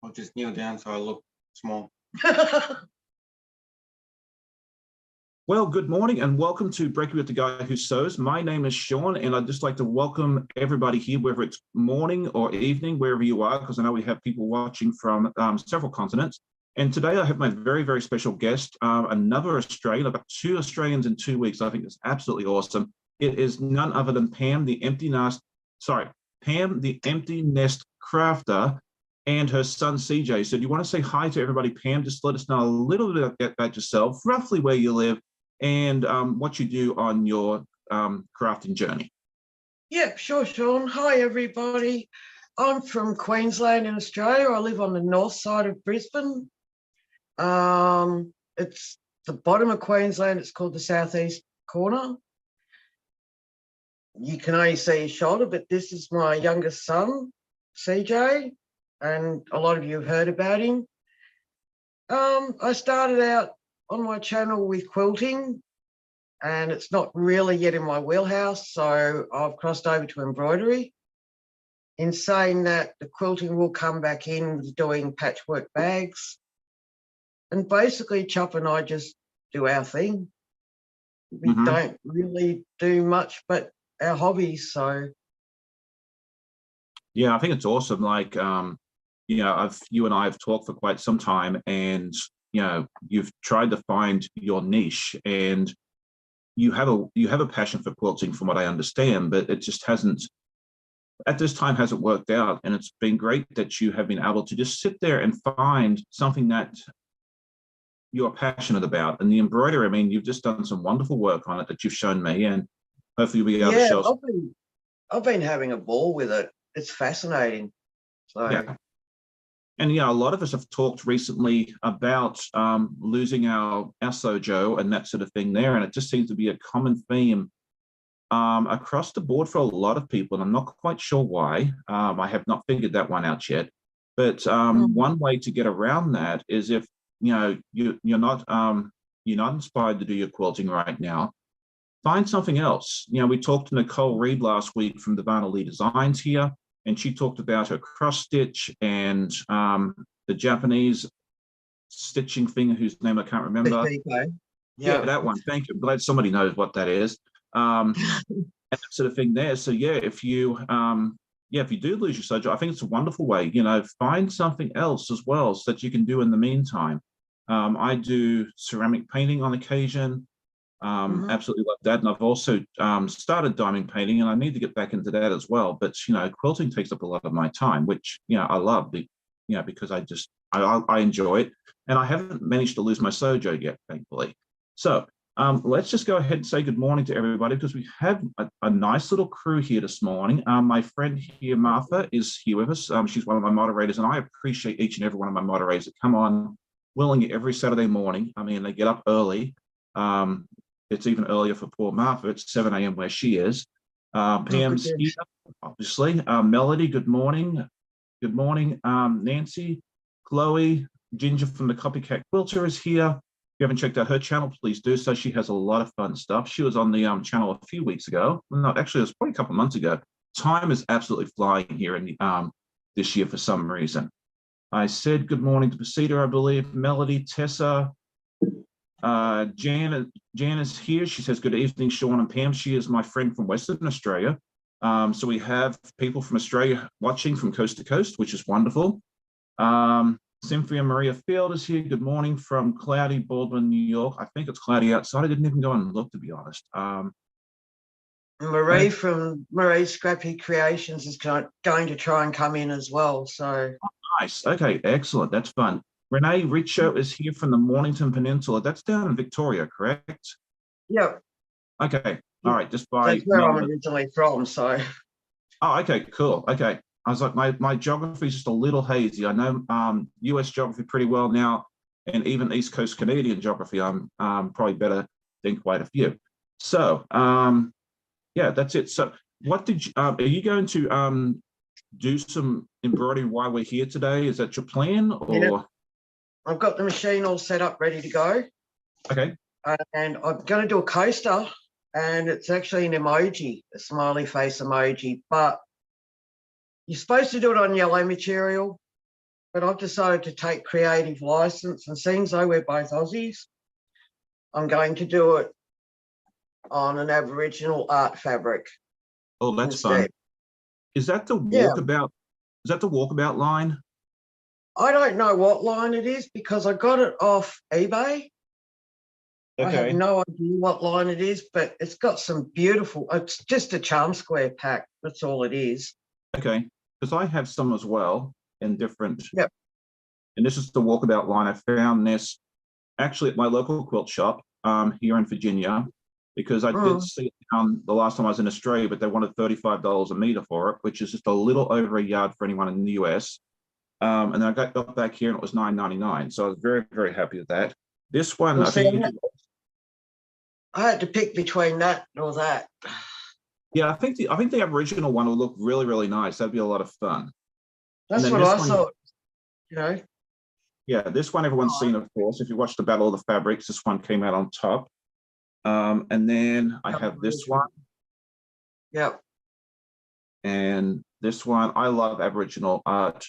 I'll just kneel down so I look small. Well, good morning and welcome to Brekkie with the Guy Who Sews. My name is Sean and I'd just like to welcome everybody here, whether it's morning or evening, wherever you are, because I know we have people watching from several continents. And today I have my very, very special guest, another Australian. I've got 2 Australians in 2 weeks. I think it's absolutely awesome. It is none other than Pam, the Empty Nest Crafter, and her son CJ. So do you want to say hi to everybody, Pam? Just let us know a little bit about yourself, roughly where you live, and what you do on your crafting journey. Yeah, sure, Sean. Hi, everybody. I'm from Queensland in Australia. I live on the north side of Brisbane. It's the bottom of Queensland. It's called the southeast corner. You can only see his shoulder, but this is my youngest son, CJ, and a lot of you have heard about him. I started out on my channel with quilting, and it's not really yet in my wheelhouse, so I've crossed over to embroidery. In saying that, the quilting will come back in with doing patchwork bags. And basically, Chop and I just do our thing. We don't really do much but our hobbies, so. Yeah, I think it's awesome. Like, you know, you and I have talked for quite some time, and you know, you've tried to find your niche, and you have a passion for quilting, from what I understand, but it just hasn't, at this time, hasn't worked out. And it's been great that you have been able to just sit there and find something that you're passionate about. And the embroidery, I mean, you've just done some wonderful work on it that you've shown me, and hopefully you'll be able to show. I've been having a ball with it. It's fascinating. So. Yeah. And yeah, a lot of us have talked recently about losing our sojo and that sort of thing there, and it just seems to be a common theme across the board for a lot of people, and I'm not quite sure why. I have not figured that one out yet. But one way to get around that is, if you know you're not inspired to do your quilting right now, find something else. You know, we talked to Nicole Reed last week from Divana Lee Designs here, and she talked about her cross stitch and the Japanese stitching thing, whose name I can't remember. Yeah, that one. Thank you. I'm glad somebody knows what that is. And that sort of thing there. So yeah, if you do lose your sojo, I think it's a wonderful way. You know, find something else as well so that you can do in the meantime. I do ceramic painting on occasion. Absolutely love that, and I've also started diamond painting, and I need to get back into that as well. But you know, quilting takes up a lot of my time, which I love, because I enjoy it, and I haven't managed to lose my sojo yet, thankfully. So let's just go ahead and say good morning to everybody, because we have a nice little crew here this morning. My friend here, Martha, is here with us. She's one of my moderators, and I appreciate each and every one of my moderators that come on willingly every Saturday morning. I mean, they get up early. It's even earlier for poor Martha. It's 7 a.m. where she is. Pam's here, obviously. Melody, good morning. Good morning. Nancy, Chloe, Ginger from the Copycat Quilter is here. If you haven't checked out her channel, please do so. She has a lot of fun stuff. She was on the channel a few weeks ago. No, actually, it was probably a couple of months ago. Time is absolutely flying here in the, this year for some reason. I said good morning to Pasita, I believe. Melody, Tessa, Jan is here. She says good evening, Sean and Pam. She is my friend from Western Australia. So we have people from Australia watching from coast to coast, which is wonderful. Cynthia Maria Field is here. Good morning from cloudy Baldwin, New York. I think it's cloudy outside. I didn't even go and look, to be honest. Marie from Marie's Scrappy Creations is going to try and come in as well. So nice. Okay, excellent. That's fun. Renee Richo is here from the Mornington Peninsula. That's down in Victoria, correct? Yep. Okay. All right. Just by that's where I'm originally from. So. Oh, okay. Cool. Okay. I was like, my geography is just a little hazy. I know US geography pretty well now, and even East Coast Canadian geography, I'm probably better than quite a few. So, yeah, that's it. So, what did you, are you going to do some embroidery while we're here today? Is that your plan, or? Yeah. I've got the machine all set up, ready to go. Okay. And I'm going to do a coaster, and it's actually an emoji, a smiley face emoji, but you're supposed to do it on yellow material. but I've decided to take creative license, and seeing as though we're both Aussies, I'm going to do it on an Aboriginal art fabric. Oh, that's instead. fun. Is that the Yeah. walkabout? Is that the walkabout line? I don't know what line it is because I got it off eBay. I have Okay. no idea what line it is, but it's got some beautiful, it's just a charm square pack. That's all it is. Okay. Because I have some as well in different. Yep. And this is the walkabout line. I found this actually at my local quilt shop here in Virginia, because I did see it the last time I was in Australia, but they wanted $35 a meter for it, which is just a little over a yard for anyone in the US. And then I got back here and it was $9.99. So I was very, very happy with that. This one, Well, I see, think, I had to pick between that or that. yeah, I think the Aboriginal one will look really, really nice. That'd be a lot of fun. That's then what this I one- thought, you know. Yeah, this one everyone's seen, of course. If you watch the Battle of the Fabrics, this one came out on top. And then I have this one Yep. and this one. I love Aboriginal art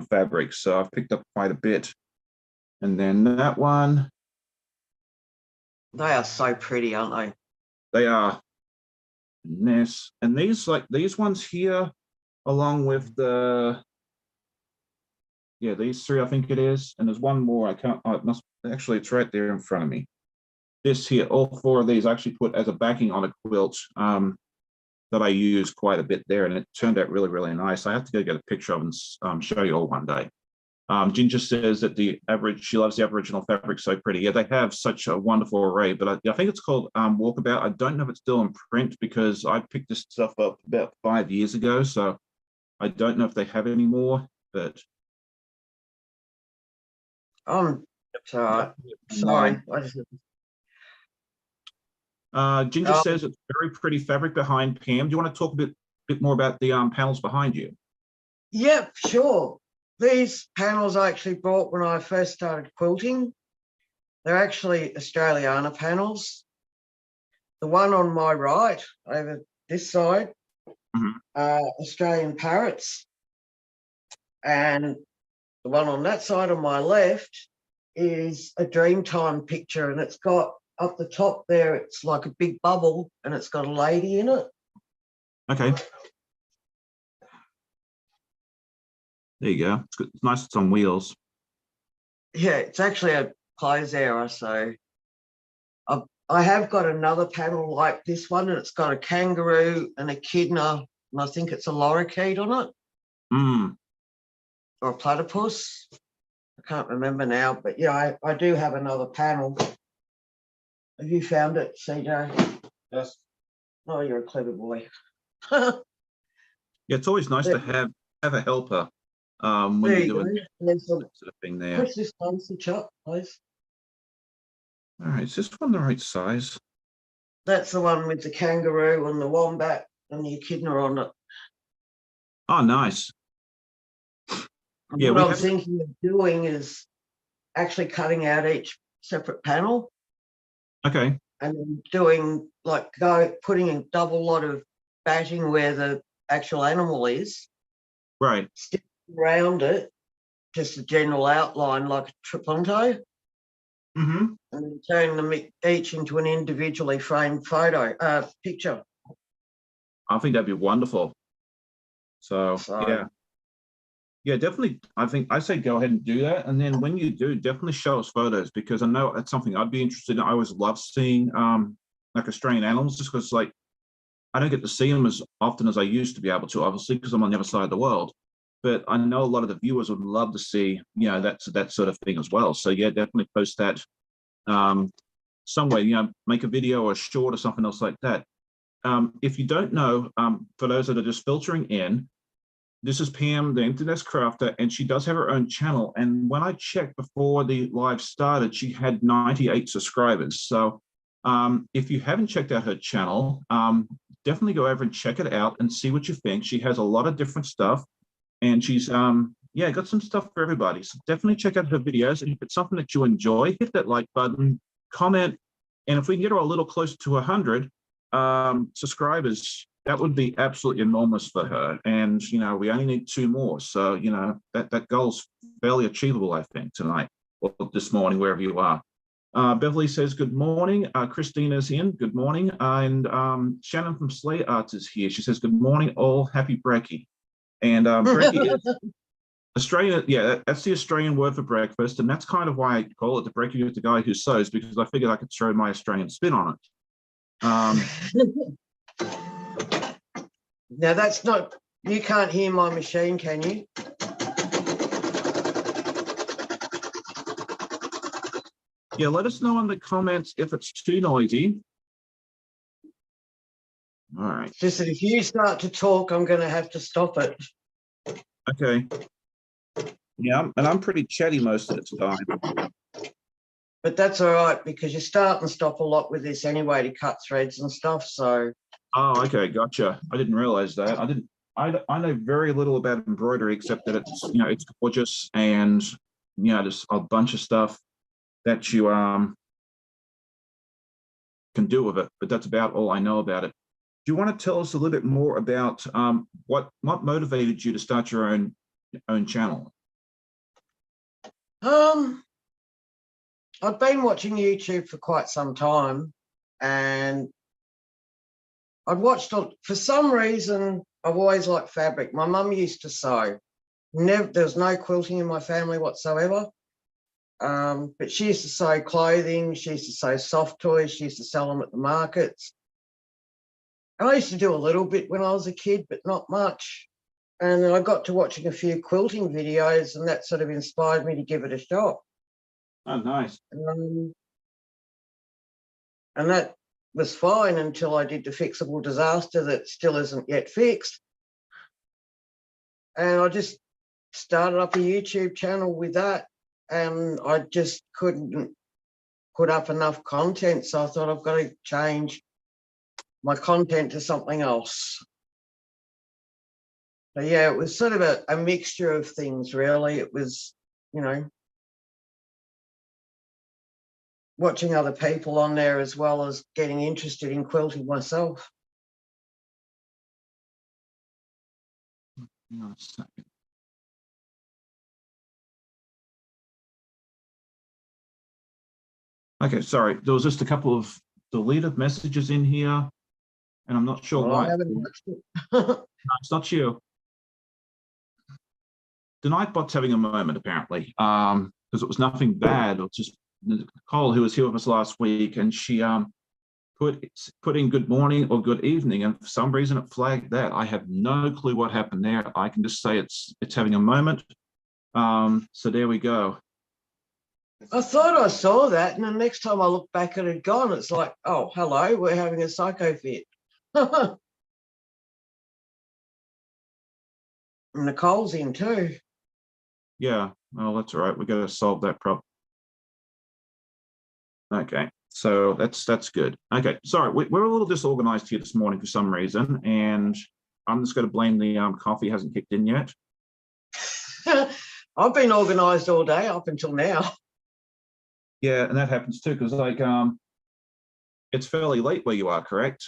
fabrics, so I've picked up quite a bit. And then that one, They are so pretty, aren't they? they are. And this and these, like these ones here, along with the, yeah, these three, I think it is. And there's one more. I can't. Oh, it must actually. It's right there in front of me. This here, all four of these I actually put as a backing on a quilt that I use quite a bit there, and it turned out really, really nice. I have to go get a picture of and show you all one day. Ginger says that she loves the Aboriginal fabric, so pretty. Yeah, they have such a wonderful array, but I think it's called Walkabout. I don't know if it's still in print because I picked this stuff up about 5 years ago, so I don't know if they have any more, but. Sorry. Sorry. I just, Ginger says it's very pretty fabric behind Pam. Do you want to talk a bit more about the panels behind you? yep, sure. These panels I actually bought when I first started quilting. They're actually Australiana panels. The one on my right, over this side, Australian parrots. And the one on that side on my left is a Dreamtime picture, and it's got up the top there, it's like a big bubble and it's got a lady in it. Okay. There you go. It's good. It's nice. It's on wheels. Yeah, it's actually a clothes error. So I have got another panel like this one, and it's got a kangaroo and a echidna, and I think it's a lorikeet on it. Or a platypus. I can't remember now, but yeah, I do have another panel. Have you found it, CJ? Yes. Oh, you're a clever boy. Yeah, it's always nice to have a helper when There you're you doing go. that There's sort of thing there. push this postage up, please. All right, is this one the right size? That's the one with the kangaroo and the wombat and the echidna on it. Oh, nice. And Yeah, what I'm thinking of doing is actually cutting out each separate panel. Okay. And then doing putting a double lot of batting where the actual animal is. Right. Stick around it, just a general outline like a trapunto. And then turn them each into an individually framed picture. I think that'd be wonderful. So yeah, definitely. I say go ahead and do that, and then when you do, definitely show us photos, because I know that's something I'd be interested in. I always love seeing like Australian animals, just because like I don't get to see them as often as I used to be able to, obviously, because I'm on the other side of the world. But I know a lot of the viewers would love to see, that sort of thing as well. So yeah, definitely post that somewhere. Make a video or a short or something else like that. If you don't know, for those that are just filtering in, this is Pam, the Internet Crafter, and she does have her own channel. And when I checked before the live started, she had 98 subscribers. So if you haven't checked out her channel, definitely go over and check it out and see what you think. She has a lot of different stuff, and she's got some stuff for everybody. So definitely check out her videos. And if it's something that you enjoy, hit that like button, comment, and if we can get her a little closer to 100 subscribers, that would be absolutely enormous for her. And we only need 2 more, so that goal's fairly achievable, I think, tonight or this morning, wherever you are. Beverly says, good morning. Christina's in, good morning. And Shannon from Slay Arts is here. She says, good morning, all. Happy Brekkie. And Brekkie is Australian. Yeah, that's the Australian word for breakfast. And that's kind of why I call it the Brekkie with the guy who sews, because I figured I could throw my Australian spin on it. Now, that's not, you can't hear my machine, can you? Yeah, let us know in the comments if it's too noisy. All right. Just that if you start to talk, I'm going to have to stop it. Okay. Yeah, and I'm pretty chatty most of the time. But that's all right, because you start and stop a lot with this anyway to cut threads and stuff. So. Oh, okay, gotcha. I didn't realize that. I know very little about embroidery except that it's, you know, it's gorgeous and, you know, there's a bunch of stuff that you can do with it, but that's about all I know about it. Do you want to tell us a little bit more about what motivated you to start your own channel? I've been watching YouTube for quite some time, and I'd watched, for some reason, I've always liked fabric. My mum used to sew. There was no quilting in my family whatsoever. But she used to sew clothing, she used to sew soft toys, she used to sell them at the markets. And I used to do a little bit when I was a kid, but not much. And then I got to watching a few quilting videos, and that sort of inspired me to give it a shot. Oh, nice. And that was fine until I did the fixable disaster that still isn't yet fixed. And I just started up a YouTube channel with that, and I just couldn't put up enough content. So I thought, I've got to change my content to something else. So yeah, it was sort of a mixture of things, really. It was, you know, watching other people on there as well as getting interested in quilting myself. Hang on a second. Okay, sorry. There was just a couple of deleted messages in here, and I'm not sure why. I haven't watched it. No, it's not you. The Nightbot's having a moment, apparently, because it was nothing bad. It was just Nicole, who was here with us last week, and she put in good morning or good evening, and for some reason it flagged that. I have no clue what happened there. I can just say it's having a moment. So there we go. I thought I saw that, and the next time I look back at it gone, it's like, oh, hello, we're having a psycho fit. Nicole's in too. Yeah, well, that's all right. We got to solve that problem. Okay, so that's good. Okay, sorry, we're a little disorganized here this morning for some reason, and I'm just going to blame the coffee hasn't kicked in yet. I've been organized all day up until now. Yeah, and that happens too, because like it's fairly late where you are, correct?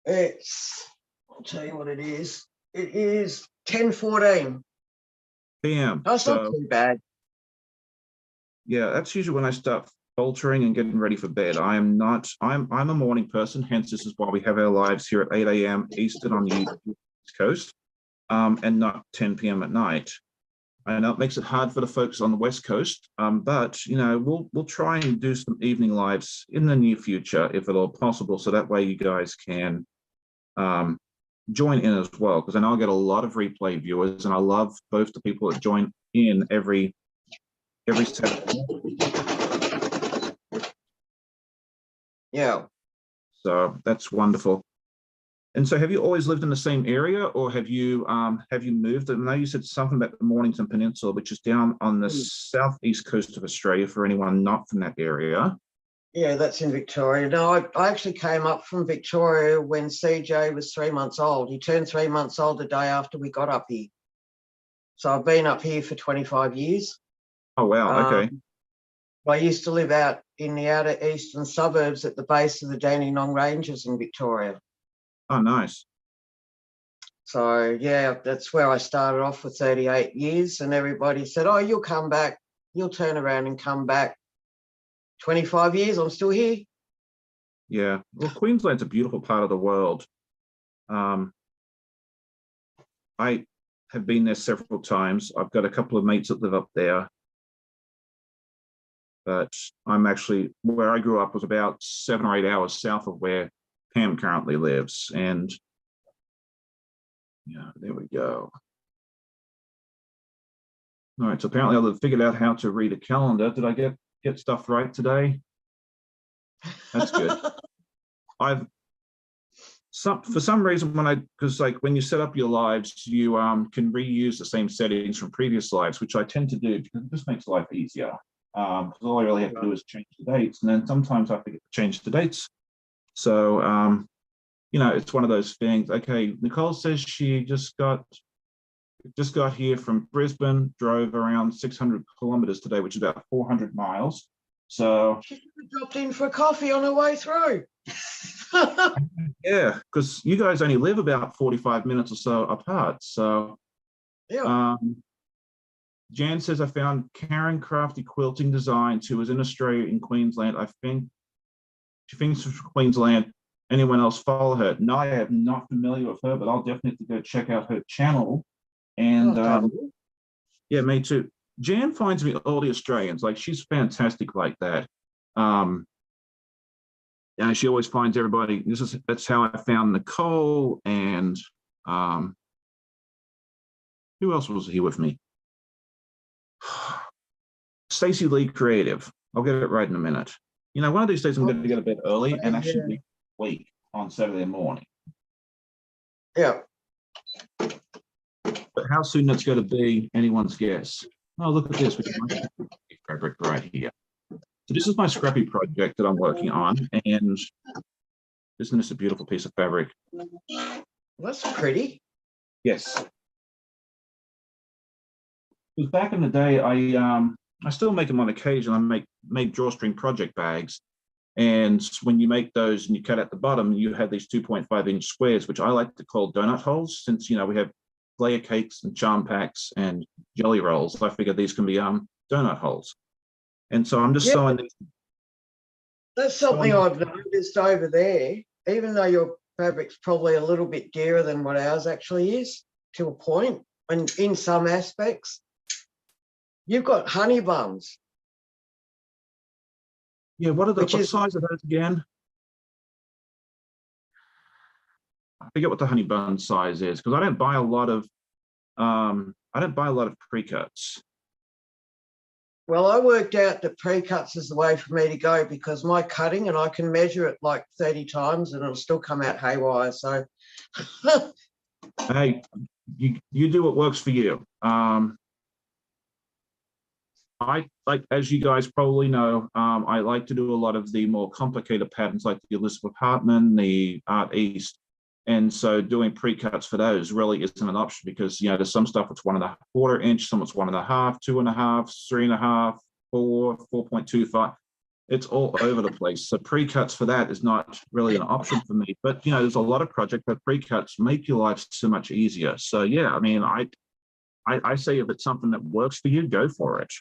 I'll tell you what it is. It is 10:14 PM. That's not too bad. Yeah, that's usually when I start filtering and getting ready for bed. I'm a morning person, hence this is why we have our lives here at 8 a.m. Eastern on the East Coast, and not 10 p.m. at night. I know it makes it hard for the folks on the West Coast, but you know, we'll try and do some evening lives in the near future if at all possible, so that way you guys can join in as well, because I know I get a lot of replay viewers, and I love both the people that join in every Saturday. Yeah. So that's wonderful. And so, have you always lived in the same area, or have you moved? I know you said something about the Mornington Peninsula, which is down on the southeast coast of Australia. For anyone not from that area. Yeah, that's in Victoria. No, I actually came up from Victoria when CJ was 3 months old. He turned 3 months old the day after we got up here. So I've been up here for 25 years. Oh, wow. Okay. I used to live out in the outer eastern suburbs at the base of the Dandenong Ranges in Victoria. Oh, nice. So yeah, that's where I started off for 38 years, and everybody said, "Oh, you'll come back. You'll turn around and come back." 25 years, I'm still here. Yeah. Well, Queensland's a beautiful part of the world. I have been there several times. I've got a couple of mates that live up there. But I'm actually, where I grew up was about 7 or 8 hours south of where Pam currently lives. And yeah, there we go. All right, so apparently I've figured out how to read a calendar. Did I get stuff right today? That's good. For some reason, because like when you set up your lives, you can reuse the same settings from previous lives, which I tend to do because it just makes life easier. Because all I really have to do is change the dates, and then sometimes I forget to change the dates. So it's one of those things. Okay, Nicole says she just got here from Brisbane, drove around 600 kilometers today, which is about 400 miles. So she dropped in for a coffee on her way through. Yeah, because you guys only live about 45 minutes or so apart. So yeah. Jan says, I found Karen Crafty Quilting Designs, who was in Australia, in Queensland. I think she thinks from Queensland. Anyone else follow her? No, I am not familiar with her, but I'll definitely go check out her channel. And yeah, me too. Jan finds me all the Australians. Like, she's fantastic like that. And she always finds everybody. That's how I found Nicole, and who else was here with me? Stacey Lee Creative. I'll get it right in a minute. One of these days I'm going to get a bit early and actually be awake on Saturday morning. Yeah. But how soon that's going to be, anyone's guess. Oh, look at this. We got my fabric right here. So this is my scrappy project that I'm working on, and isn't this a beautiful piece of fabric? That's pretty. Yes. Because back in the day, I still make them on occasion. I make drawstring project bags, and when you make those and you cut at the bottom, you have these 2.5-inch squares, which I like to call donut holes. Since we have layer cakes and charm packs and jelly rolls, I figure these can be donut holes. And so I'm just sewing these. That's something I've noticed over there. Even though your fabric's probably a little bit dearer than what ours actually is, to a point, and in some aspects, you've got honey buns. Yeah, what size are those again? I forget what the honey bun size is, because I don't buy a lot of pre-cuts. Well, I worked out that pre-cuts is the way for me to go, because my cutting, and I can measure it like 30 times and it'll still come out haywire. So hey, you do what works for you. I like, as you guys probably know, I like to do a lot of the more complicated patterns, like the Elizabeth Hartman, the Art East. And so doing pre-cuts for those really isn't an option, because there's some stuff that's 1.25 inch, some it's 1.5, 2.5, 3.5, 4, 4.25. It's all over the place. So pre-cuts for that is not really an option for me. But there's a lot of projects where pre-cuts make your life so much easier. So yeah, I mean, I say if it's something that works for you, go for it.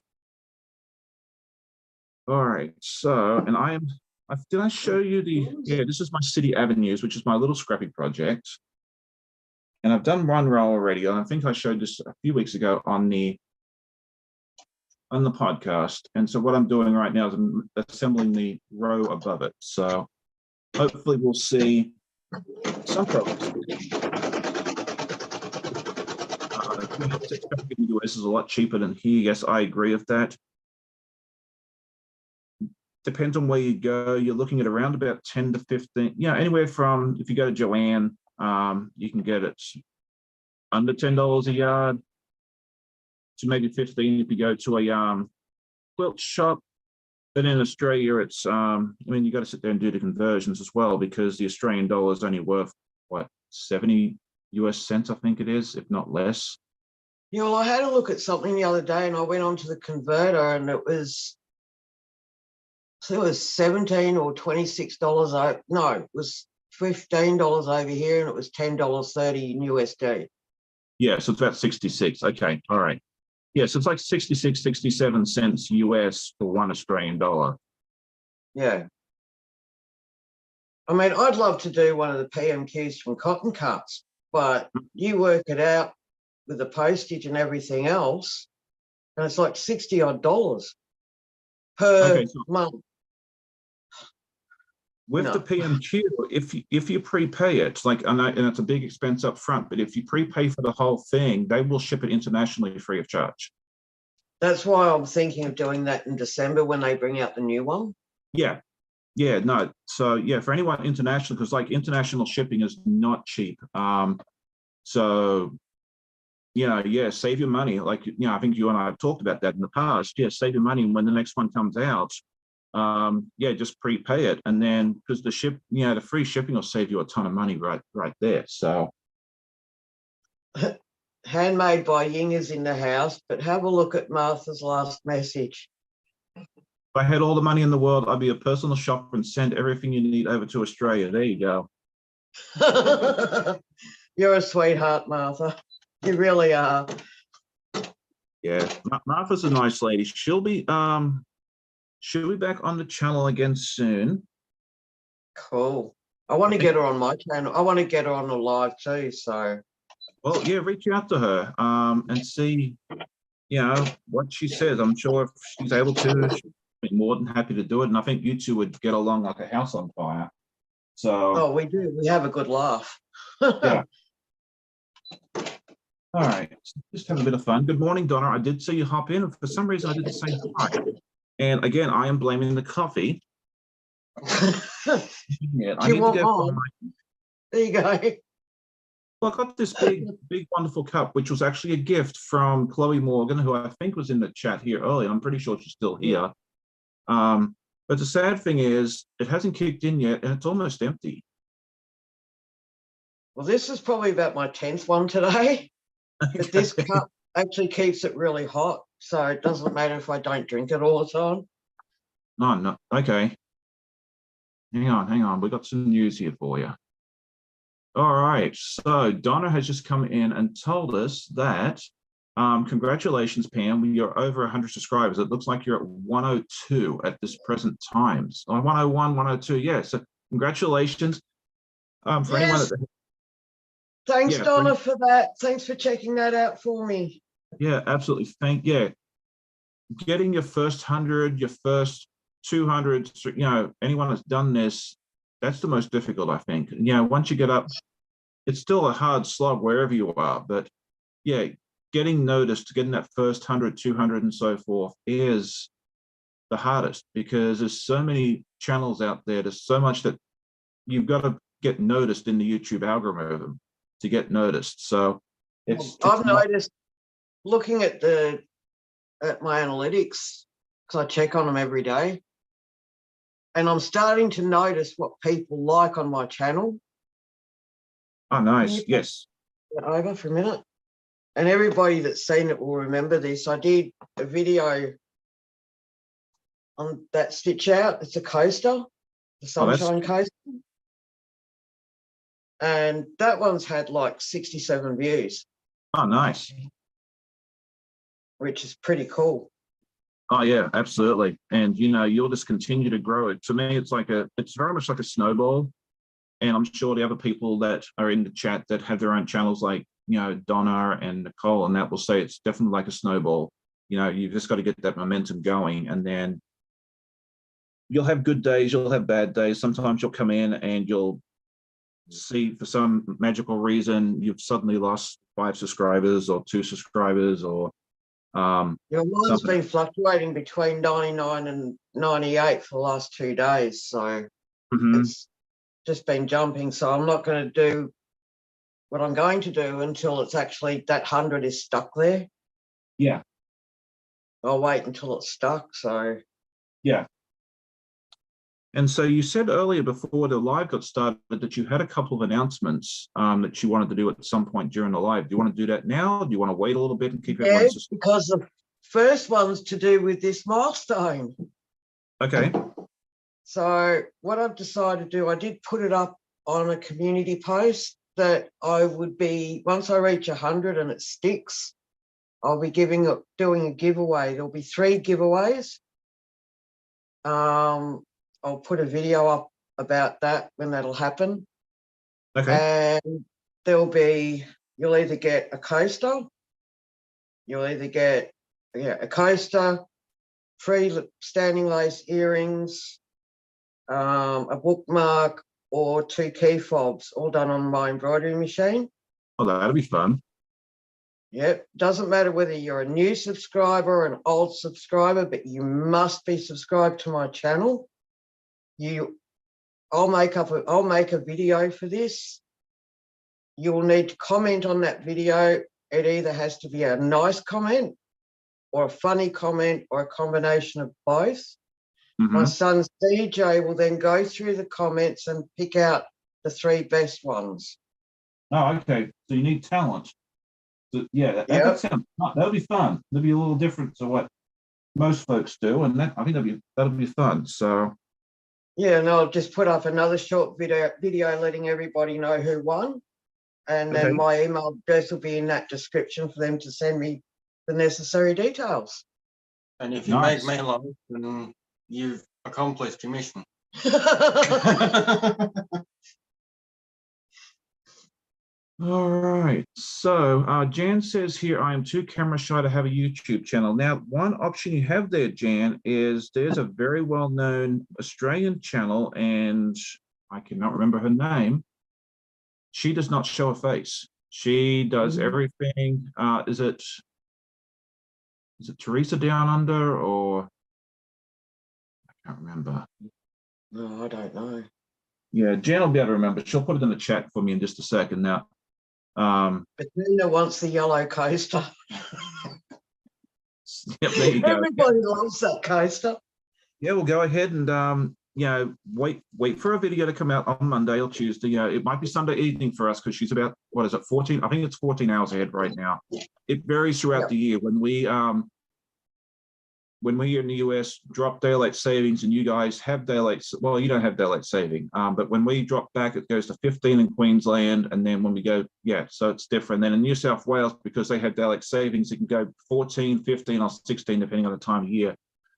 All right. So, and did I show you this is my City Avenues, which is my little scrappy project. And I've done one row already. And I think I showed this a few weeks ago on the podcast. And so what I'm doing right now is I'm assembling the row above it. So hopefully we'll see some progress. In the US is a lot cheaper than here. Yes, I agree with that. Depends on where you go. You're looking at around about 10 to 15. Anywhere from, if you go to Joanne, you can get it under $10 a yard to maybe 15 if you go to a quilt shop. But in Australia, it's you got to sit there and do the conversions as well, because the Australian dollar is only worth 70 US cents, I think it is, if not less. Well, I had a look at something the other day, and I went onto the converter, and it was $17 or $26. No, it was $15 over here, and it was $10.30 in USD. Yeah, so it's about 66. Okay, all right. Yeah, so it's like 66, 67 cents US for $1 Australian dollar. Yeah. I mean, I'd love to do one of the PMQs from cotton carts, but you work it out with the postage and everything else, and it's like $60 odd per Okay, so month. with No. the PMQ, if you prepay it, like I know, and it's a big expense up front, but if you prepay for the whole thing, they will ship it internationally free of charge. That's why I'm thinking of doing that in December when they bring out the new one. Yeah. Yeah, no. So yeah, for anyone international, because like international shipping is not cheap. So yeah, save your money. Like, I think you and I have talked about that in the past. Yeah, save your money when the next one comes out. Yeah, just prepay it. And then because the free shipping will save you a ton of money right there. So Handmade by Yingers in the house, but have a look at Martha's last message. if I had all the money in the world, I'd be a personal shopper and send everything you need over to Australia. There you go. You're a sweetheart, Martha. You really are. Yeah, Martha's a nice lady. She'll be back on the channel again soon. Cool. I want to get her on my channel. I want to get her on the live too. So, Well, yeah, reach out to her and see, what she says. I'm sure if she's able to, she'd be more than happy to do it. And I think you two would get along like a house on fire. So, oh, we do. We have a good laugh. yeah. All right, just have a bit of fun. Good morning, Donna. I did see you hop in. For some reason, I didn't say hi. And again, I am blaming the coffee. Yeah, I need to go. There you go. Well, I got this big, wonderful cup, which was actually a gift from Chloe Morgan, who I think was in the chat here earlier. I'm pretty sure she's still here. But the sad thing is, it hasn't kicked in yet, and it's almost empty. Well, this is probably about my 10th one today. But this cup actually keeps it really hot, so it doesn't matter if I don't drink it all the time. No. Okay. Hang on. We got some news here for you. All right. So Donna has just come in and told us that, congratulations, Pam. You're over 100 subscribers. It looks like you're at 102 at this present time. So 101, 102. Yeah. So congratulations. For anyone that, thanks, Donna, for that. Thanks for checking that out for me. Yeah, absolutely. Getting your first 100, your first 200, anyone that's done this, that's the most difficult, I think. Once you get up, it's still a hard slog wherever you are, but yeah, getting noticed, getting that first 100, 200 and so forth is the hardest, because there's so many channels out there. There's so much that you've got to get noticed in the YouTube algorithm to get noticed. So I've noticed looking at my analytics, because I check on them every day, and I'm starting to notice what people like on my channel. Oh, nice. Yes. Over for a minute. And everybody that's seen it will remember this. I did a video on that stitch out. It's a coaster, the Sunshine Coaster. And that one's had like 67 views. Oh, nice. Which is pretty cool. Oh yeah, absolutely. And you'll just continue to grow it. To me, it's very much like a snowball. And I'm sure the other people that are in the chat that have their own channels, like Donna and Nicole, and that will say it's definitely like a snowball. You've just got to get that momentum going, and then you'll have good days, you'll have bad days. Sometimes you'll come in and you'll see, for some magical reason, you've suddenly lost 5 subscribers or 2 subscribers, or mine's been fluctuating between 99 and 98 for the last 2 days, so it's just been jumping. So I'm not going to do what I'm going to do until it's actually that 100 is stuck there. Yeah, I'll wait until it's stuck. So yeah. And so you said earlier, before the live got started, that you had a couple of announcements that you wanted to do at some point during the live. Do you want to do that now? Do you want to wait a little bit and keep everyone? Yeah, because the first one's to do with this milestone. Okay. So what I've decided to do, I did put it up on a community post that I would be, once I reach 100 and it sticks, I'll be doing a giveaway. There'll be 3 giveaways. I'll put a video up about that when that'll happen. Okay. And you'll either get a coaster, a coaster, 3 standing lace earrings, a bookmark, or 2 key fobs, all done on my embroidery machine. Oh, that'll be fun. Yep. Doesn't matter whether you're a new subscriber or an old subscriber, but you must be subscribed to my channel. I'll make a video for this. You'll need to comment on that video. It either has to be a nice comment or a funny comment or a combination of both. My son CJ will then go through the comments and pick out the 3 best ones. Oh, okay. So you need talent. So, yeah, that'll be fun. That'll be a little different to what most folks do, and I think that'll be fun. So yeah, and I'll just put up another short video letting everybody know who won, and then my email address will be in that description for them to send me the necessary details. And if you make me laugh, then you've accomplished your mission. all right. So Jan says here, I am too camera shy to have a YouTube channel. Now, one option you have there, Jan, is there's a very well-known Australian channel, and I cannot remember her name. She does not show a face. She does everything. Is it Teresa Down Under, or I can't remember. No, I don't know. Yeah, Jan will be able to remember. She'll put it in the chat for me in just a second now. Bettina wants the yellow coaster. Yep, there you go. Everybody loves that coaster. Yeah, we'll go ahead and wait for a video to come out on Monday or Tuesday. It might be Sunday evening for us because she's about, what is it, 14? I think it's 14 hours ahead right now. It varies throughout the year. When we in the US drop daylight savings and you guys have you don't have daylight saving, but when we drop back, it goes to 15 in Queensland. And then when we go, so it's different. Then in New South Wales, because they have daylight savings, it can go 14, 15 or 16, depending on the time of year.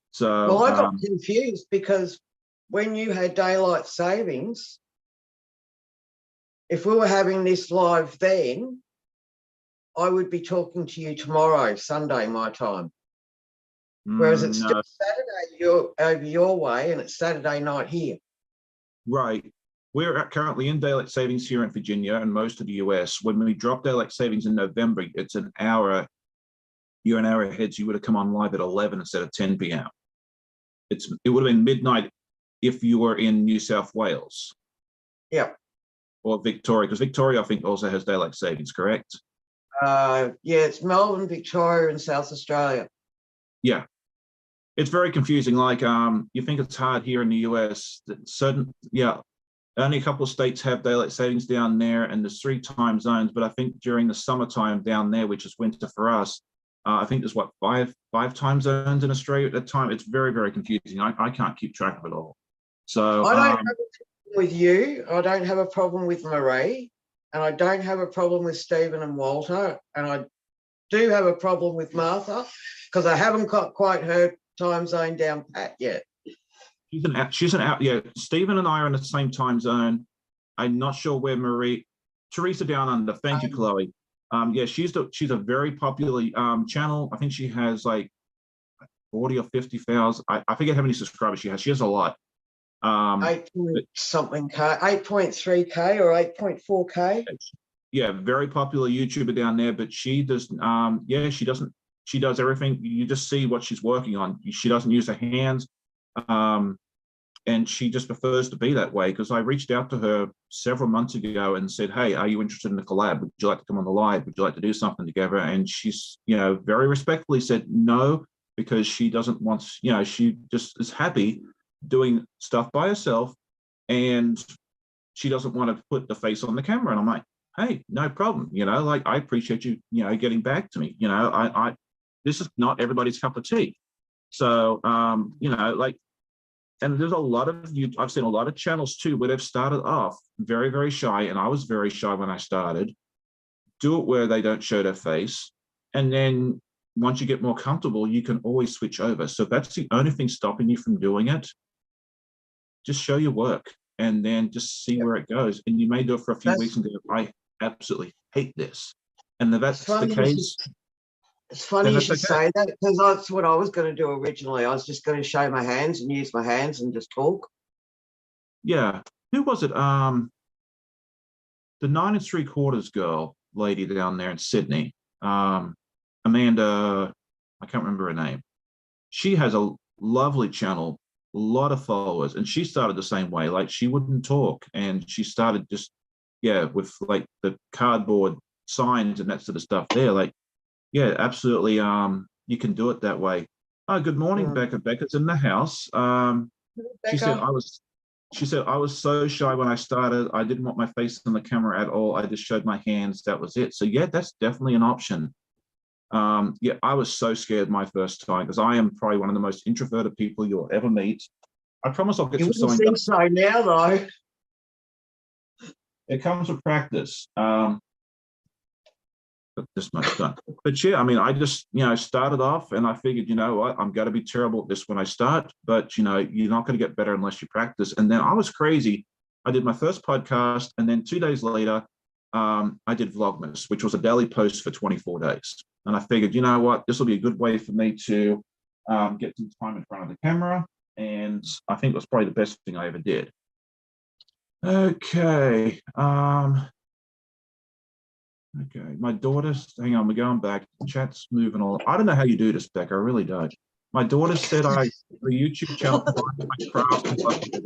So well, I got confused because when you had daylight savings, if we were having this live then, I would be talking to you tomorrow, Sunday, my time. Whereas it's still Saturday over your way, and it's Saturday night here. Right. We're currently in daylight savings here in Virginia and most of the US. When we drop daylight savings in November, it's an hour. You're an hour ahead, so you would have come on live at 11 instead of 10 p.m. It would have been midnight if you were in New South Wales. Yeah. Or Victoria, because Victoria, I think, also has daylight savings, correct? Yeah, it's Melbourne, Victoria, and South Australia. Yeah. It's very confusing. Like, you think it's hard here in the US. Only a couple of states have daylight savings down there, and there's 3 time zones. But I think during the summertime down there, which is winter for us, I think there's five time zones in Australia at that time. It's very, very confusing. I can't keep track of it all. So I don't have a problem with you. I don't have a problem with Marie, and I don't have a problem with Stephen and Walter, and I do have a problem with Martha because I haven't got quite her time zone down pat yet. She's an out. Yeah, Stephen and I are in the same time zone. I'm not sure where Teresa Down Under. Thank you, Chloe. Yeah, she's a very popular channel. I think she has like 40 or 50,000. I forget how many subscribers she has. She has a lot. 8 something K, 8.3K or 8.4K. Yeah, very popular YouTuber down there, but she does she does everything. You just see what she's working on. She doesn't use her hands. And she just prefers to be that way, because I reached out to her several months ago and said, hey, are you interested in a collab? Would you like to come on the live? Would you like to do something together? And she's, very respectfully said no, because she doesn't want, she just is happy doing stuff by herself, and she doesn't want to put the face on the camera. And I'm like, hey, no problem. Like, I appreciate you, getting back to me. This is not everybody's cup of tea. So, like, and there's a lot of you. I've seen a lot of channels too where they've started off very, very shy, and I was very shy when I started. Do it where they don't show their face, and then once you get more comfortable, you can always switch over. So if that's the only thing stopping you from doing it, just show your work and then just see where it goes. And you may do it for a few weeks and go, I absolutely hate this. And if that's the case, it's funny you should say that, because that's what I was going to do originally. I was just going to show my hands and use my hands and just talk. Yeah. Who was it? The 9 3/4 girl lady down there in Sydney. Amanda, I can't remember her name. She has a lovely channel, a lot of followers, and she started the same way. Like, she wouldn't talk, and she started just, with like the cardboard signs and that sort of stuff there. Like, yeah, absolutely. You can do it that way. Oh, good morning, Becca. Becca's in the house. She said I was so shy when I started. I didn't want my face on the camera at all. I just showed my hands. That was it. So yeah, that's definitely an option. Yeah, I was so scared my first time, because I am probably one of the most introverted people you'll ever meet. I promise I'll get some sewing done. So now, though. It comes with practice. But this much done. But yeah, I mean, I just, started off, and I figured, you know what, I'm going to be terrible at this when I start, but you're not going to get better unless you practice. And then I was crazy. I did my first podcast, and then 2 days later, I did Vlogmas, which was a daily post for 24 days. And I figured, you know what, this will be a good way for me to get some time in front of the camera. And I think it was probably the best thing I ever did. Okay. Okay, my daughter's, hang on, we're going back. The chat's moving all. I don't know how you do this, Becca. I really don't. My daughter said the YouTube channel provided my craft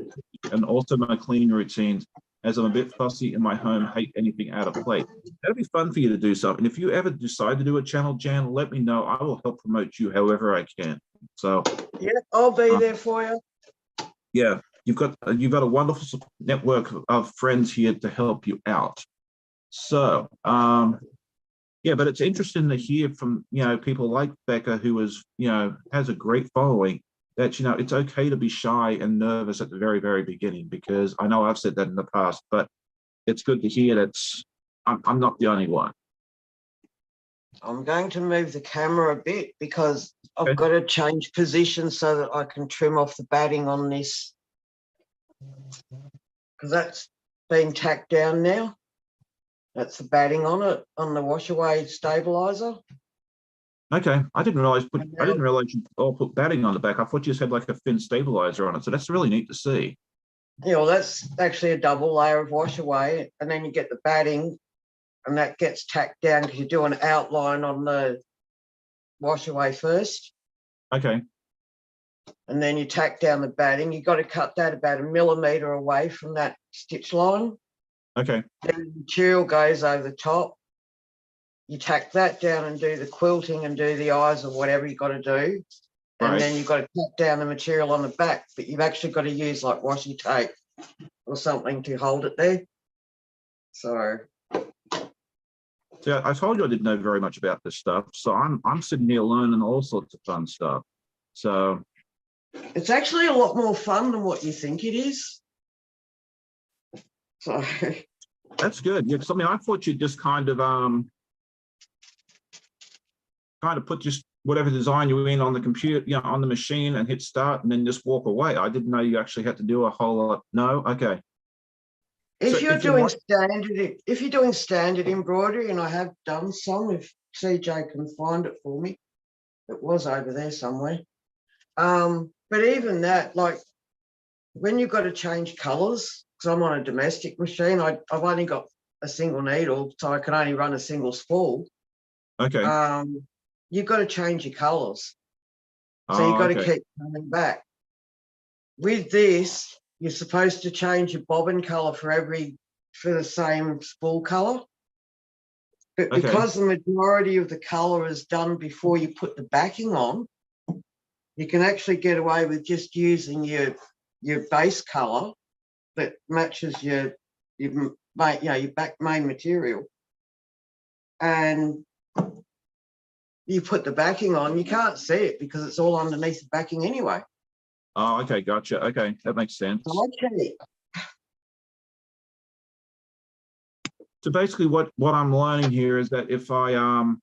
and also my cleaning routines, as I'm a bit fussy in my home, hate anything out of place. That'd be fun for you to do something. If you ever decide to do a channel, Jan, let me know. I will help promote you however I can. So yeah, I'll be there for you. Yeah, you've got a wonderful network of friends here to help you out. So, yeah, but it's interesting to hear from, people like Becca, who has a great following, that, it's okay to be shy and nervous at the very, very beginning, because I know I've said that in the past, but it's good to hear that I'm not the only one. I'm going to move the camera a bit, because I've got to change position so that I can trim off the batting on this, because that's being tacked down now. That's the batting on it, on the washaway stabilizer. Okay, I didn't realize you all put batting on the back. I thought you just had like a thin stabilizer on it. So that's really neat to see. Yeah, well, that's actually a double layer of washaway, and then you get the batting, and that gets tacked down because you do an outline on the washaway first. Okay. And then you tack down the batting. You've got to cut that about 1 millimetre away from that stitch line. Okay. Then the material goes over the top. You tack that down and do the quilting and do the eyes or whatever you've got to do. And then you've got to tack down the material on the back, but you've actually got to use like washi tape or something to hold it there. So yeah, I told you I didn't know very much about this stuff. So I'm sitting here learning all sorts of fun stuff. So it's actually a lot more fun than what you think it is. So that's good. Yeah, because I mean, I thought you'd just kind of put just whatever design you're in on the computer, on the machine, and hit start, and then just walk away. I didn't know you actually had to do a whole lot. No, okay. If you're doing standard embroidery, and I have done some, if CJ can find it for me, it was over there somewhere. But even that, like when you've got to change colours, because I'm on a domestic machine, I've only got a single needle, so I can only run a single spool. Okay. You've got to change your colours. So you've got to keep coming back. With this, you're supposed to change your bobbin colour for the same spool colour. But because the majority of the colour is done before you put the backing on, you can actually get away with just using your base colour that matches your main material. And you put the backing on, you can't see it because it's all underneath the backing anyway. Oh, okay, gotcha. Okay, that makes sense. Okay. So basically, what I'm learning here is that if I want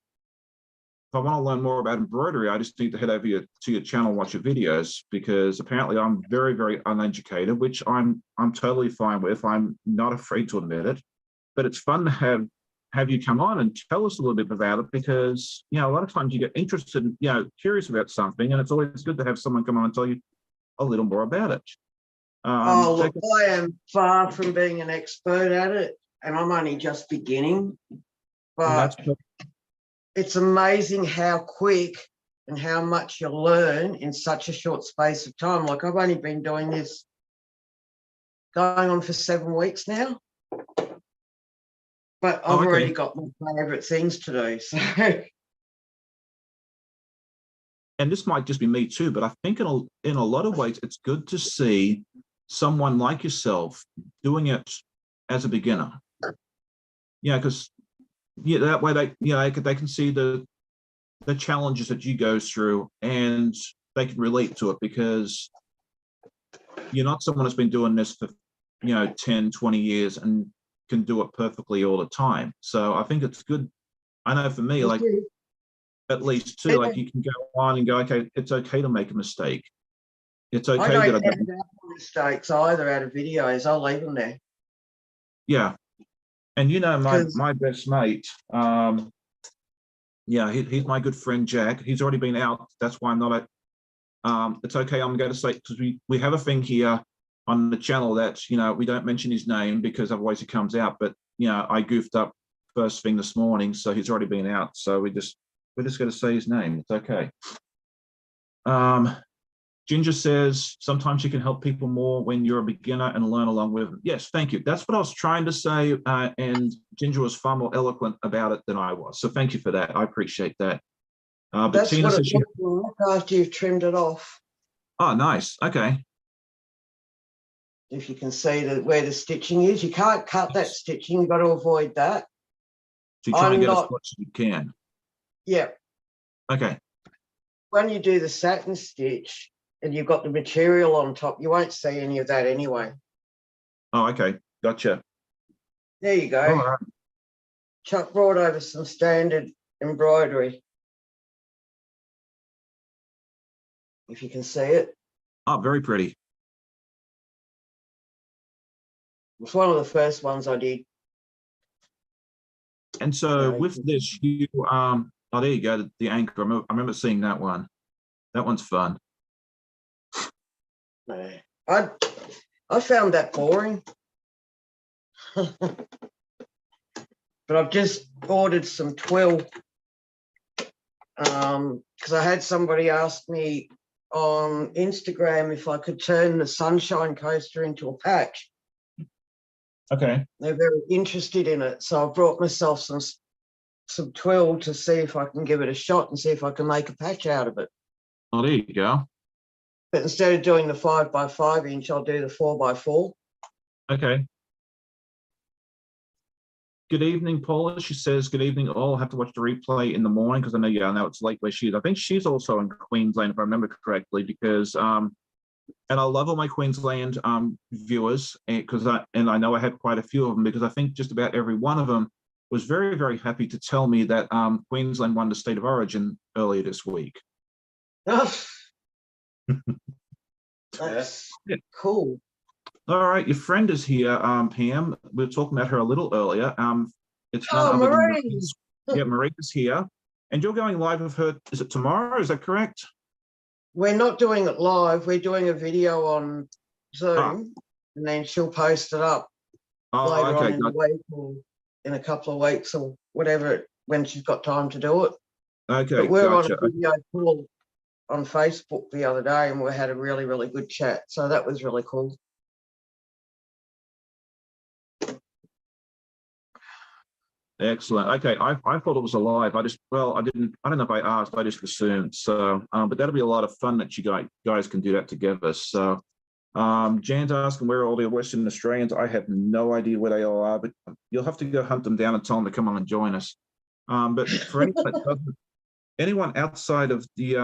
to learn more about embroidery, I just need to head over to your channel, watch your videos, because apparently I'm very, very uneducated, which I'm totally fine with. I'm not afraid to admit it, but it's fun to have you come on and tell us a little bit about it, because a lot of times you get interested, curious about something, and it's always good to have someone come on and tell you a little more about it. Oh, look, I am far from being an expert at it, and I'm only just beginning, but it's amazing how quick and how much you learn in such a short space of time. Like, I've only been doing this going on for 7 weeks now, but I've already got my favourite things to do. So, and this might just be me too, but I think in a lot of ways, it's good to see someone like yourself doing it as a beginner. Yeah, because that way they can see the challenges that you go through, and they can relate to it, because you're not someone that's been doing this for 10, 20 years and can do it perfectly all the time. So I think it's good. I know for me, like, at least too, like, you can go on and go, okay, it's okay to make a mistake. It's okay. I don't edit out mistakes either out of videos. I'll leave them there. Yeah. And my best mate, he's my good friend Jack. He's already been out. That's why I'm not it's okay. I'm going to say, because we have a thing here on the channel that we don't mention his name, because otherwise he comes out. But I goofed up first thing this morning, so he's already been out. So we're just going to say his name. It's okay. Ginger says, sometimes you can help people more when you're a beginner and learn along with them. Yes, thank you. That's what I was trying to say. And Ginger was far more eloquent about it than I was. So thank you for that. I appreciate that. But that's Tina what says it looks like after you've trimmed it off. Oh, nice. Okay. If you can see where the stitching is, you can't cut that stitching. You've got to avoid that. So you try and get as much as you can. Yeah. Okay. When you do the satin stitch and you've got the material on top, you won't see any of that anyway. Oh, okay. Gotcha. There you go. All right. Chuck brought over some standard embroidery. If you can see it. Oh, very pretty. It's one of the first ones I did. And so with this, you oh, there you go, the anchor. I remember seeing that one. That one's fun. I found that boring. But I've just ordered some twill because I had somebody ask me on Instagram if I could turn the sunshine coaster into a patch. Okay. They're very interested in it, so I brought myself some twill to see if I can give it a shot and see if I can make a patch out of it. Oh, there you go. But instead of doing the 5x5 inch, I'll do the 4x4. Okay. Good evening, Paula. She says, good evening all. I'll have to watch the replay in the morning because I know it's late where she is. I think she's also in Queensland, if I remember correctly, because and I love all my Queensland viewers, because I know I have quite a few of them, because I think just about every one of them was very, very happy to tell me that Queensland won the State of Origin earlier this week. That's cool. All right, your friend is here, Pam. We were talking about her a little earlier. It's none other Marie. than yeah, Marie is here, and you're going live with her. Is it tomorrow? Is that correct? We're not doing it live. We're doing a video on Zoom, and then she'll post it up later on in the week, or in a couple of weeks, or whatever, when she's got time to do it. Okay, but we're on a video call on Facebook the other day, and we had a really, really good chat. So that was really cool. Excellent. Okay, I thought it was alive. I don't know if I asked. I just assumed. So, but that'll be a lot of fun that you guys can do that together. So, Jan's asking where are all the Western Australians. I have no idea where they all are, but you'll have to go hunt them down and tell them to come on and join us. But for anyone that doesn't, anyone outside of the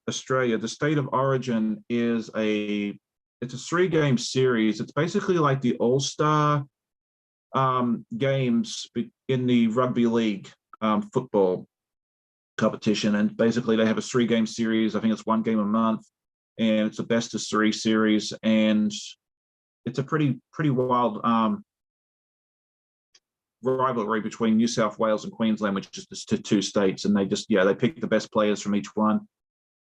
Australia, the state of origin is it's a 3-game series. It's basically like the All-Star games in the rugby league football competition, and basically they have a 3-game series. I think it's 1 game a month, and it's a best of 3 series, and it's a pretty wild rivalry between New South Wales and Queensland, which is just the 2 states, and they pick the best players from each one.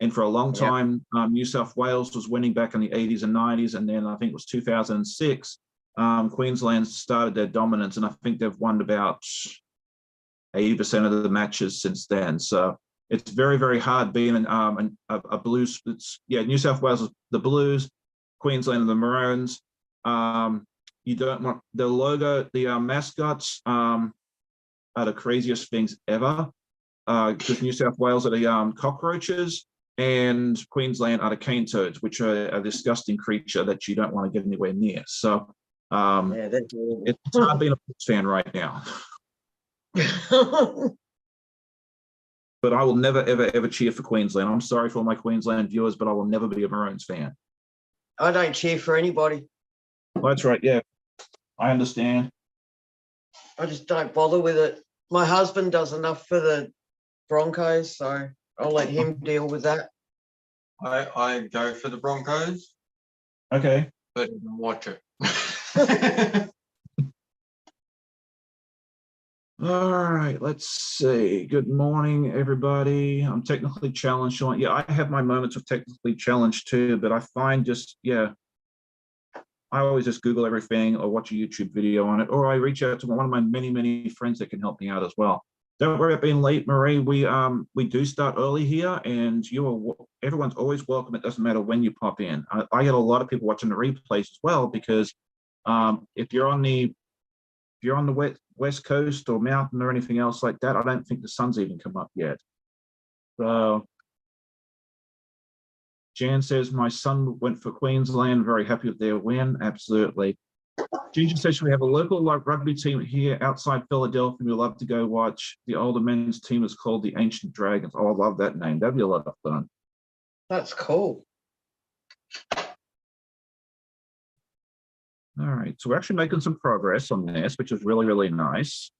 And for a long time, New South Wales was winning back in the 80s and 90s, and then I think it was 2006, Queensland started their dominance, and I think they've won about 80% of the matches since then. So it's very, very hard being a Blues. New South Wales is the Blues, Queensland are the Maroons. You don't want the logo, the mascots are the craziest things ever. Because New South Wales are the cockroaches, and Queensland are the cane toads, which are a disgusting creature that you don't want to get anywhere near. So it's hard being a Blues fan right now. But I will never, ever, ever cheer for Queensland. I'm sorry for all my Queensland viewers, but I will never be a Maroons fan. I don't cheer for anybody. Well, that's right. Yeah, I understand. I just don't bother with it. My husband does enough for the Broncos, so I'll let him deal with that. I go for the Broncos. Okay. But I don't watch it. All right, let's see. Good morning, everybody. I'm technically challenged, Sean. Yeah, I have my moments of technically challenged too, but I find I always just Google everything or watch a YouTube video on it, or I reach out to one of my many, many friends that can help me out as well. Don't worry about being late, Marie. We do start early here, and everyone's always welcome. It doesn't matter when you pop in. I get a lot of people watching the replays as well, because if you're on the West Coast or mountain or anything else like that, I don't think the sun's even come up yet. So Jan says, my son went for Queensland, very happy with their win. Absolutely. Ginger says, we have a local rugby team here outside Philadelphia. We'd love to go watch. The older men's team is called the Ancient Dragons. Oh, I love that name. That'd be a lot of fun. That's cool. All right, so we're actually making some progress on this, which is really, really nice.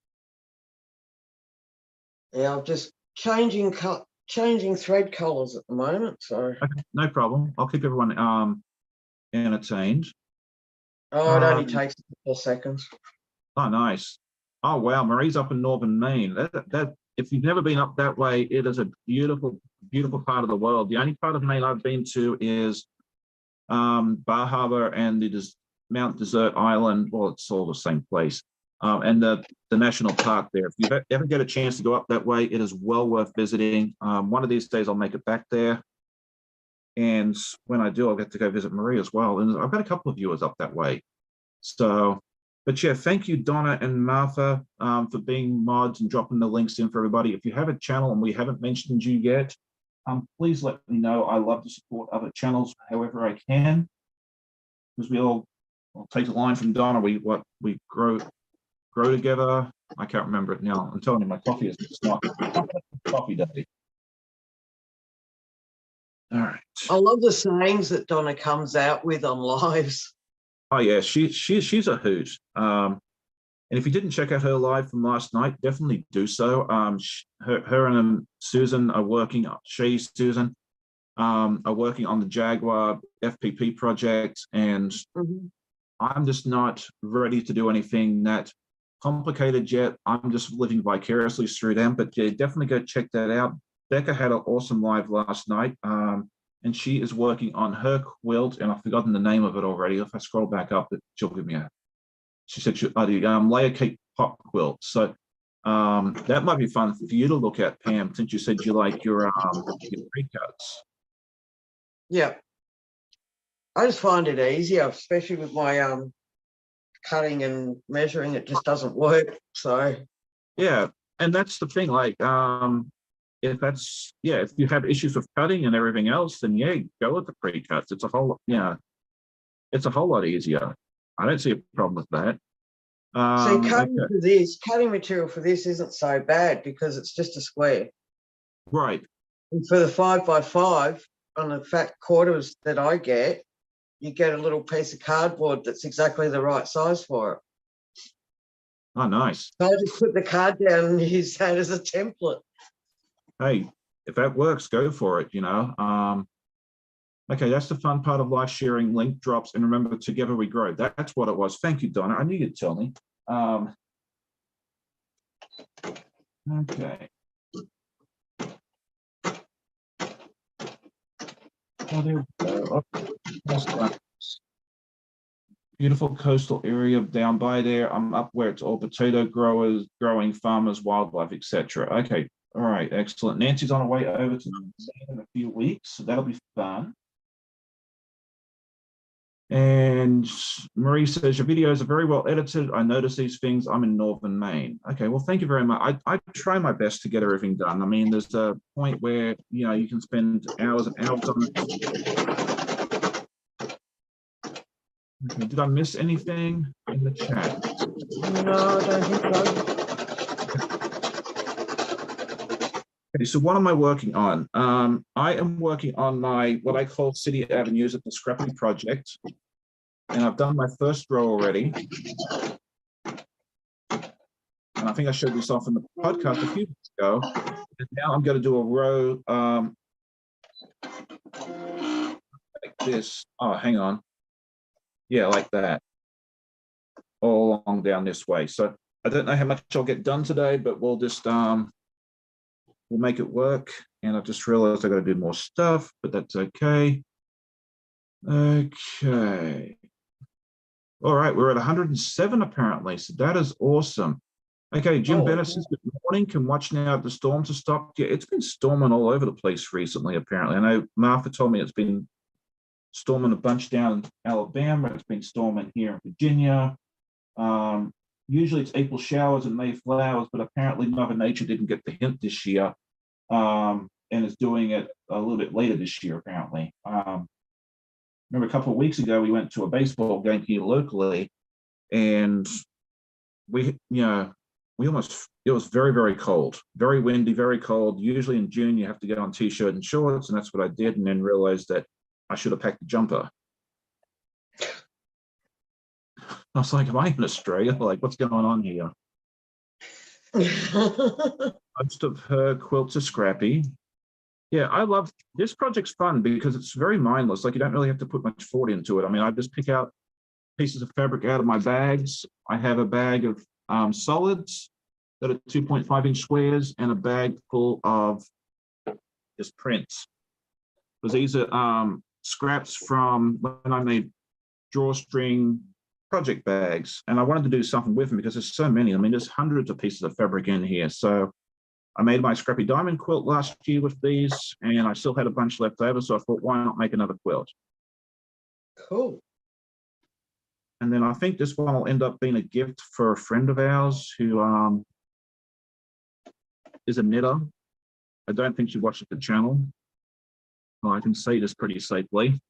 Yeah, I'm just changing thread colors at the moment. So okay, no problem. I'll keep everyone entertained. Oh, it only takes 4 seconds. Oh, nice. Oh, wow. Marie's up in northern Maine. That if you've never been up that way, it is a beautiful, beautiful part of the world. The only part of Maine I've been to is Bar Harbor and the Mount Desert Island. Well, it's all the same place. And the national park there. If you ever get a chance to go up that way, it is well worth visiting. One of these days, I'll make it back there. And when I do, I'll get to go visit Marie as well. And I've got a couple of viewers up that way. So, but yeah, thank you, Donna and Martha, for being mods and dropping the links in for everybody. If you have a channel and we haven't mentioned you yet, please let me know. I love to support other channels however I can, because I'll take a line from Donna. We grow together. I can't remember it now. I'm telling you, my coffee is not coffee day. All right. I love the sayings that Donna comes out with on lives. Oh yeah, she's a hoot. And if you didn't check out her live from last night, definitely do so. Her and Susan are working. Susan are working on the Jaguar FPP project, and I'm just not ready to do anything that complicated yet. I'm just living vicariously through them. But yeah, definitely go check that out. Becca had an awesome live last night, and she is working on her quilt, and I've forgotten the name of it already. If I scroll back up, she'll give me she said the layer cake pop quilt. So that might be fun for you to look at, Pam, since you said you like your pre-cuts. Yeah. I just find it easier, especially with my cutting and measuring. It just doesn't work. So yeah, and that's the thing, like if you have issues with cutting and everything else, then yeah, go with the pre-cuts. It's a whole lot easier. I don't see a problem with that. See, cutting material for this isn't so bad because it's just a square. Right. And for the 5x5 on the fat quarters that I get, you get a little piece of cardboard that's exactly the right size for it. Oh, nice. So I just put the card down and use that as a template. Hey, if that works, go for it, you know. Okay, that's the fun part of live sharing, link drops, and remember, together we grow. That's what it was. Thank you, Donna. I knew you'd tell me. Okay. Oh, there we go. Oh, beautiful coastal area down by there. I'm up where it's all potato growers, growing farmers, wildlife, etc. Okay, all right, excellent. Nancy's on her way over to New Zealand in a few weeks, so that'll be fun. And Marie says, your videos are very well edited. I notice these things. I'm in Northern Maine. Okay, well, thank you very much. I try my best to get everything done. I mean, there's a point where, you know, you can spend hours and hours on it. Okay, did I miss anything in the chat? No, I don't think so. Okay, so what am I working on? I am working on my, what I call City Avenues at the Scrappy Project. And I've done my first row already. And I think I showed this off in the podcast a few weeks ago. And now I'm going to do a row like this. Oh, hang on. Yeah, like that. All along down this way. So I don't know how much I'll get done today, but we'll just we'll make it work. And I just realized I got to do more stuff, but that's okay. Okay. All right, we're at 107 apparently, so that is awesome. Okay, Jim Bennett says, good morning, can watch now the storms have stopped. Yeah, it's been storming all over the place recently, apparently. I know Martha told me it's been storming a bunch down in Alabama, it's been storming here in Virginia. Usually it's April showers and May flowers, but apparently Mother Nature didn't get the hint this year and is doing it a little bit later this year, apparently. Remember a couple of weeks ago, we went to a baseball game here locally, and it was very, very cold, very windy, very cold. Usually in June, you have to get on t-shirt and shorts, and that's what I did, and then realized that I should have packed a jumper. I was like, am I in Australia? Like, what's going on here? Most of her quilts are scrappy. Yeah, I love this project's fun because it's very mindless. Like, you don't really have to put much thought into it. I mean, I just pick out pieces of fabric out of my bags. I have a bag of solids that are 2.5-inch squares and a bag full of just prints. Because these are scraps from when I made drawstring project bags, and I wanted to do something with them because there's so many. I mean, there's hundreds of pieces of fabric in here. So I made my scrappy diamond quilt last year with these, and I still had a bunch left over, so I thought, why not make another quilt? Cool. And then I think this one will end up being a gift for a friend of ours who is a knitter. I don't think she watches the channel. Well, I can say this pretty safely.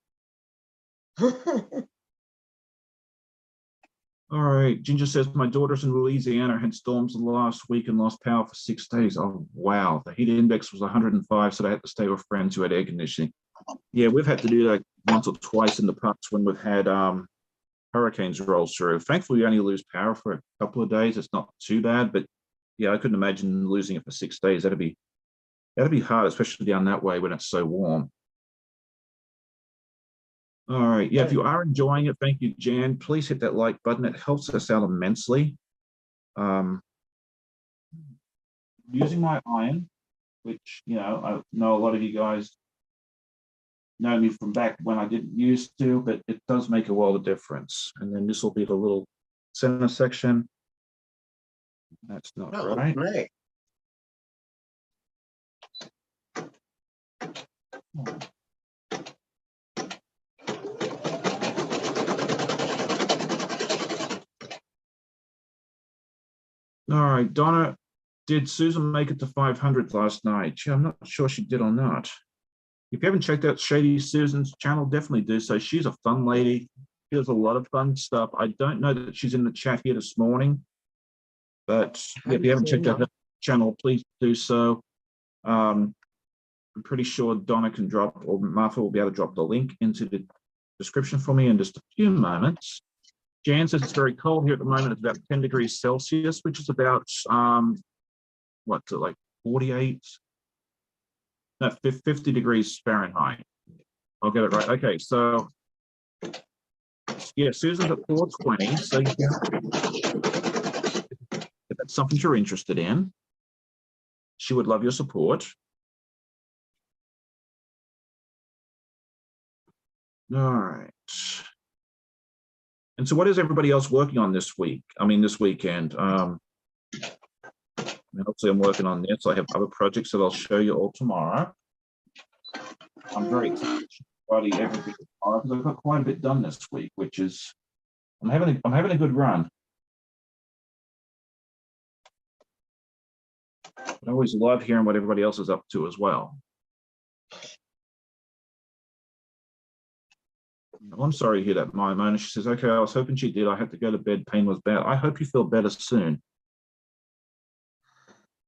All right, Ginger says, my daughters in Louisiana had storms last week and lost power for 6 days. Oh, wow. The heat index was 105, so they had to stay with friends who had air conditioning. Yeah, we've had to do that once or twice in the past when we've had hurricanes roll through. Thankfully, we only lose power for a couple of days. It's not too bad, but yeah, I couldn't imagine losing it for 6 days. That'd be hard, especially down that way when it's so warm. All right. Yeah, if you are enjoying it, thank you, Jan. Please hit that like button. It helps us out immensely. Using my iron, which, you know, I know a lot of you guys know me from back when I didn't used to, but it does make a world of difference. And then this will be the little center section. That's not right. All right, Donna, did Susan make it to 500 last night? Yeah, I'm not sure she did or not. If you haven't checked out Shady Susan's channel, definitely do so. She's a fun lady. She does a lot of fun stuff. I don't know that she's in the chat here this morning, but if you haven't checked out her channel, please do so. I'm pretty sure Donna can drop, or Martha will be able to drop the link into the description for me in just a few moments. Jan says it's very cold here at the moment. It's about 10 degrees Celsius, which is about, what's it, like 48? No, 50 degrees Fahrenheit. I'll get it right. Okay, so yeah, Susan's at 420. So you can, if that's something you're interested in, she would love your support. All right. And so what is everybody else working on this week? I mean, this weekend? Obviously, I'm working on this. I have other projects that I'll show you all tomorrow. I'm very excited everything because I've got quite a bit done this week, which is I'm having a good run. But I always love hearing what everybody else is up to as well. Oh, I'm sorry to hear that, Mona. She says, okay, I was hoping she did. I had to go to bed. Pain was bad. I hope you feel better soon.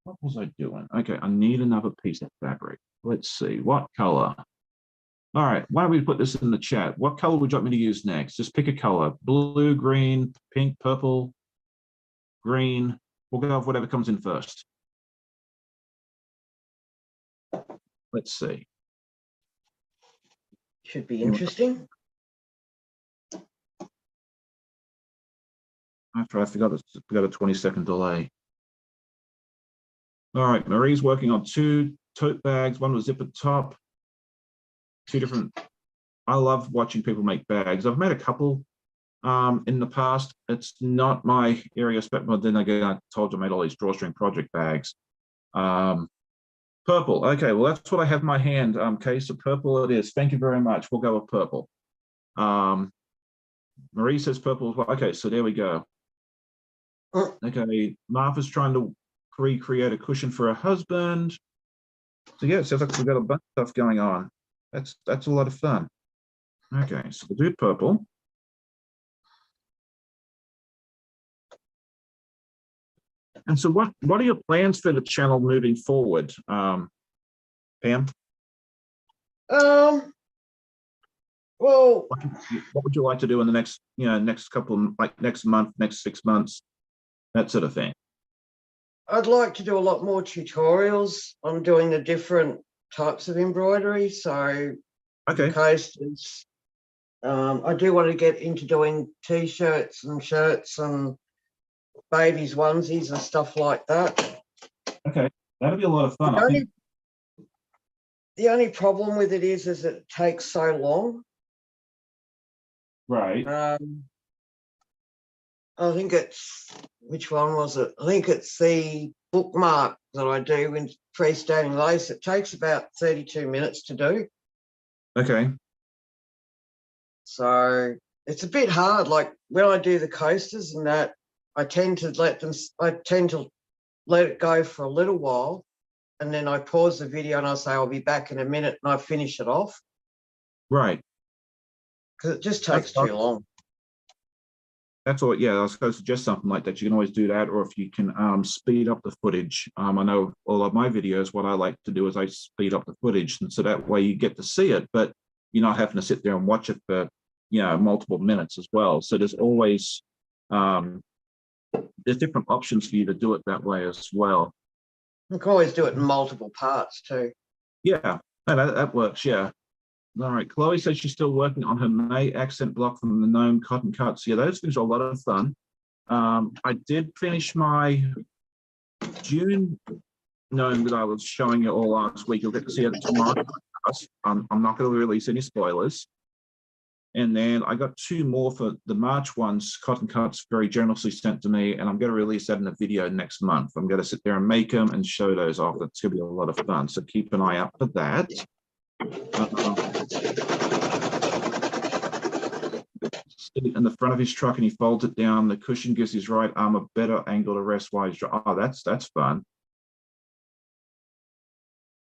What was I doing? Okay, I need another piece of fabric. Let's see, what color? All right, why don't we put this in the chat? What color would you like me to use next? Just pick a color. Blue, green, pink, purple, green. We'll go with whatever comes in first. Let's see. Should be interesting. After I forgot a 20-second delay. All right, Marie's working on 2 tote bags, one with zipper top, 2 different. I love watching people make bags. I've made a couple in the past. It's not my area, but then again, I told you I made all these drawstring project bags. Purple, okay, well, that's what I have in my hand. Okay, so purple it is. Thank you very much. We'll go with purple. Marie says purple as well. Okay, so there we go. Okay, Martha's trying to recreate a cushion for her husband. So yeah, it sounds like we've got a bunch of stuff going on. That's a lot of fun. Okay, so we'll do purple. And so what are your plans for the channel moving forward, Pam? Well, What would you like to do in the next couple, like next month, next 6 months, that sort of thing? I'd like to do a lot more tutorials on doing the different types of embroidery. So, okay, coasters. I do want to get into doing t-shirts and shirts and babies' onesies and stuff like that. Okay, that'll be a lot of fun. The only problem with it is it takes so long. Right. I think it's, which one was it? I think it's the bookmark that I do in freestanding lace. It takes about 32 minutes to do. Okay. So it's a bit hard. Like when I do the coasters and that, I tend to let it go for a little while, and then I pause the video and I say I'll be back in a minute, and I finish it off. Right. Because it just takes too long. That's all. Yeah, I was going to suggest something like that. You can always do that, or if you can speed up the footage. I know all of my videos, what I like to do is I speed up the footage, and so that way you get to see it, but you're not having to sit there and watch it for multiple minutes as well. So there's always there's different options for you to do it that way as well. You can always do it in multiple parts too. Yeah, that works. Yeah. All right, Chloe says she's still working on her May accent block from the Gnome Cotton Cuts. Yeah, those things are a lot of fun. I did finish my June gnome that I was showing you all last week. You'll get to see it tomorrow. I'm not going to release any spoilers. And then I got 2 more for the March ones, Cotton Cuts, very generously sent to me, and I'm going to release that in a video next month. I'm going to sit there and make them and show those off. It's going to be a lot of fun, so keep an eye out for that. In the front of his truck, and he folds it down. The cushion gives his right arm a better angle to rest while he's driving. Oh, that's fun.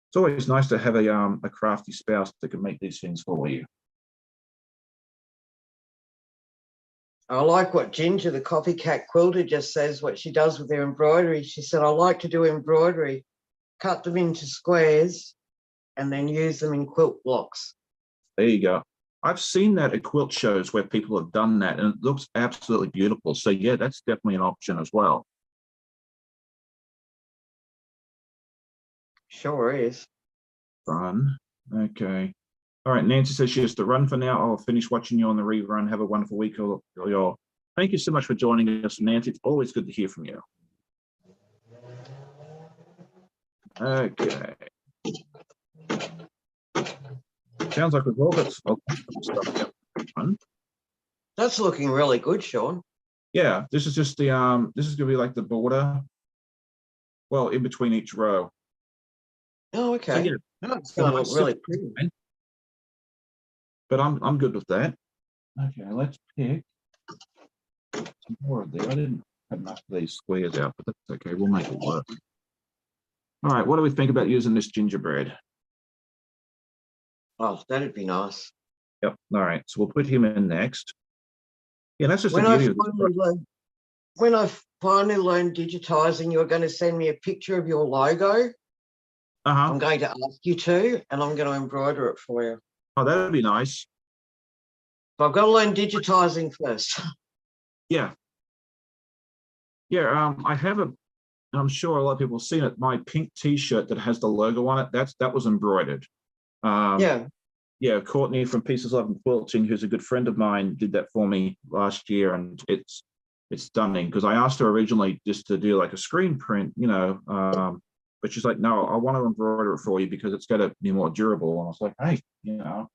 It's always nice to have a crafty spouse that can make these things for you. I like what Ginger, the copycat quilter, just says what she does with her embroidery. She said, I like to do embroidery, cut them into squares, and then use them in quilt blocks. There you go. I've seen that at quilt shows where people have done that, and it looks absolutely beautiful. So yeah, that's definitely an option as well. Sure is. Fun. Okay. All right. Nancy says she has to run for now. I'll finish watching you on the rerun. Have a wonderful week, y'all. Thank you so much for joining us, Nancy. It's always good to hear from you. Okay. Sounds like we've all got stuff. That's looking really good, Sean. Yeah, this is just the this is gonna be like the border. Well, in between each row. Oh, okay. So, yeah, No, it's going to look really pretty. But I'm good with that. Okay, let's pick some more of there. I didn't have enough of these squares out, but that's okay. We'll make it work. All right, what do we think about using this gingerbread? Oh, that'd be nice. Yep. All right, so we'll put him in next. Yeah, that's just the When beauty of this. When I finally learn digitizing, you're going to send me a picture of your logo. I'm going to ask you to, and I'm going to embroider it for you. Oh, that'd be nice. But I've got to learn digitizing first. Yeah. Yeah, I have I'm sure a lot of people have seen it, my pink t-shirt that has the logo on it, that was embroidered. Yeah. Yeah, Courtney from Pieces Love and Quilting, who's a good friend of mine, did that for me last year, and it's stunning, because I asked her originally just to do like a screen print, you know, but she's like, no, I want to embroider it for you because it's got to be more durable. And I was like, hey, you know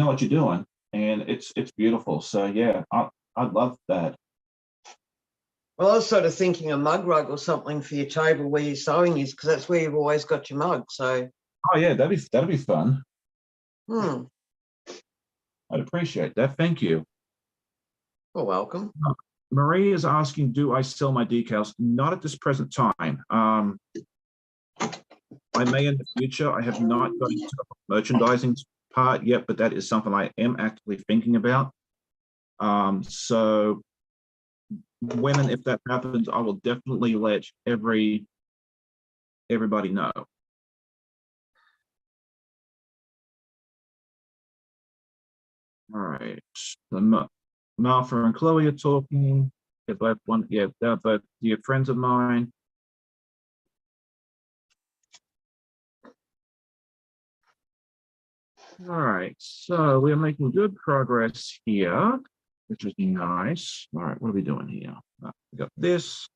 what you're doing, and it's beautiful. So yeah, I'd love that. Well, I was sort of thinking a mug rug or something for your table where your sewing is, because that's where you've always got your mug. So. Oh yeah, that'd be fun. I'd appreciate that. Thank you. You're welcome. Marie is asking, do I sell my decals? Not at this present time. I may in the future. I have not got into the merchandising part yet, but that is something I am actively thinking about. So when and if that happens, I will definitely let everybody know. All right. Martha and Chloe are talking. They're both they're both dear friends of mine. All right, so we're making good progress here, which is nice. All right, what are we doing here? We got this.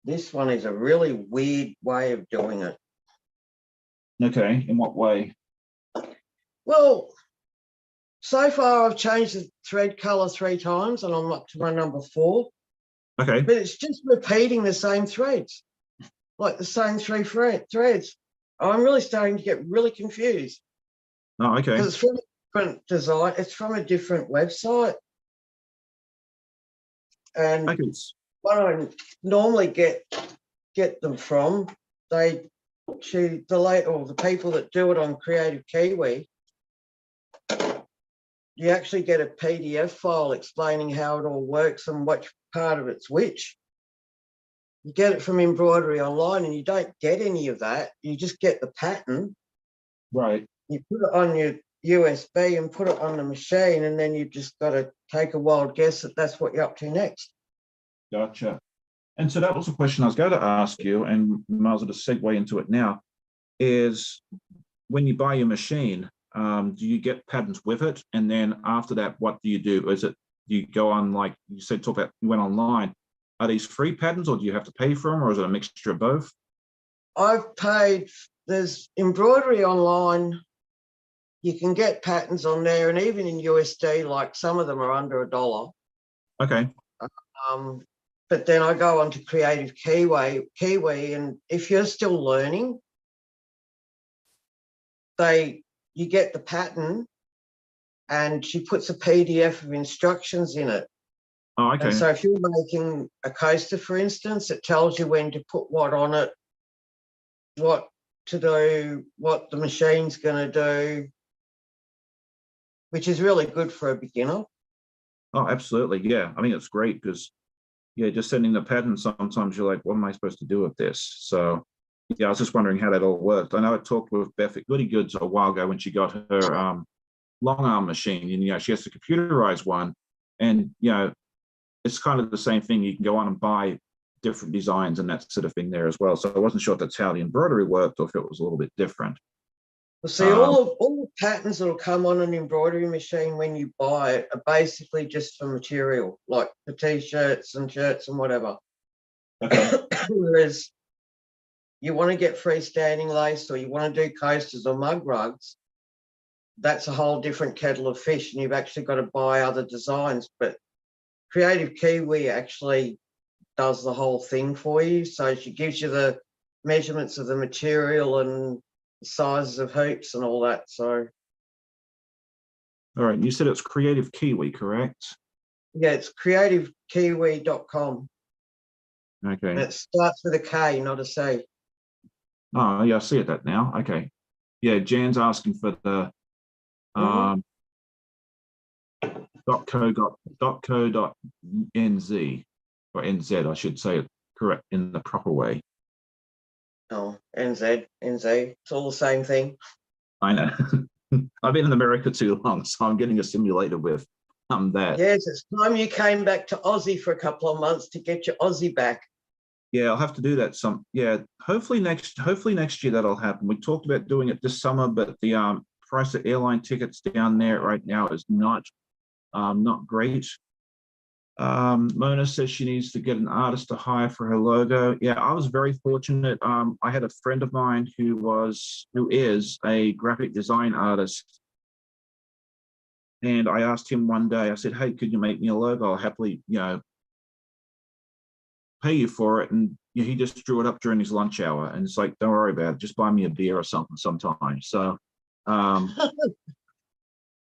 This one is a really weird way of doing it. Okay, in what way? Well, so far I've changed the thread color 3 times and I'm up to my number 4. Okay. But it's just repeating the same threads, like the same 3 threads. I'm really starting to get really confused. Oh, okay. Because it's from a different design. It's from a different website. And what I normally get them from, the people that do it on Creative Kiwi, you actually get a PDF file explaining how it all works and which part of it's which. You get it from Embroidery Online and you don't get any of that. You just get the pattern. Right. You put it on your USB and put it on the machine, and then you've just got to take a wild guess that that's what you're up to next. Gotcha. And so that was a question I was going to ask you, and might as well just segue into it now, is when you buy your machine, do you get patterns with it? And then after that, what do you do? Is it you go on, like you said, you went online. Are these free patterns, or do you have to pay for them, or is it a mixture of both? I've paid, there's Embroidery Online. You can get patterns on there, and even in USD, like some of them are under $1. Okay. But then I go on to Creative Kiwi, and if you're still learning, you get the pattern, and she puts a PDF of instructions in it. Oh, okay. And so if you're making a coaster, for instance, it tells you when to put what on it, what to do, what the machine's going to do, which is really good for a beginner. Oh, absolutely. Yeah. I mean, it's great because yeah, just sending the pattern, sometimes you're like, what am I supposed to do with this? So yeah, I was just wondering how that all worked. I know I talked with Beth at Goody Goods a while ago when she got her long arm machine, and she has to computerize one, and it's kind of the same thing. You can go on and buy different designs and that sort of thing there as well. So I wasn't sure if that's how the embroidery worked or if it was a little bit different. Well, see, all the patterns that'll come on an embroidery machine when you buy it are basically just for material, like for t-shirts and shirts and whatever. Okay. Whereas you want to get freestanding lace, or you want to do coasters or mug rugs, that's a whole different kettle of fish, and you've actually got to buy other designs. But Creative Kiwi actually does the whole thing for you. So she gives you the measurements of the material and the sizes of hoops and all that. So All right. You said it's Creative Kiwi, correct? yeah, it's creativekiwi.com. Okay. And it starts with a K, not a C. Oh, yeah, I see it that now. Okay. Yeah, Jan's asking for the .co.nz, or NZ, I should say it correct in the proper way. Oh, NZ. It's all the same thing. I know. I've been in America too long, so I'm getting assimilated with that. Yes, it's time you came back to Aussie for a couple of months to get your Aussie back. Yeah, I'll have to do that hopefully next year that'll happen. We talked about doing it this summer, but the price of airline tickets down there right now is not great. Mona says she needs to get an artist to hire for her logo. Yeah, I was very fortunate. I had a friend of mine who is a graphic design artist. And I asked him one day, I said, hey, could you make me a logo? I'll happily, pay you for it. And he just drew it up during his lunch hour. And it's like, don't worry about it. Just buy me a beer or something sometime. So,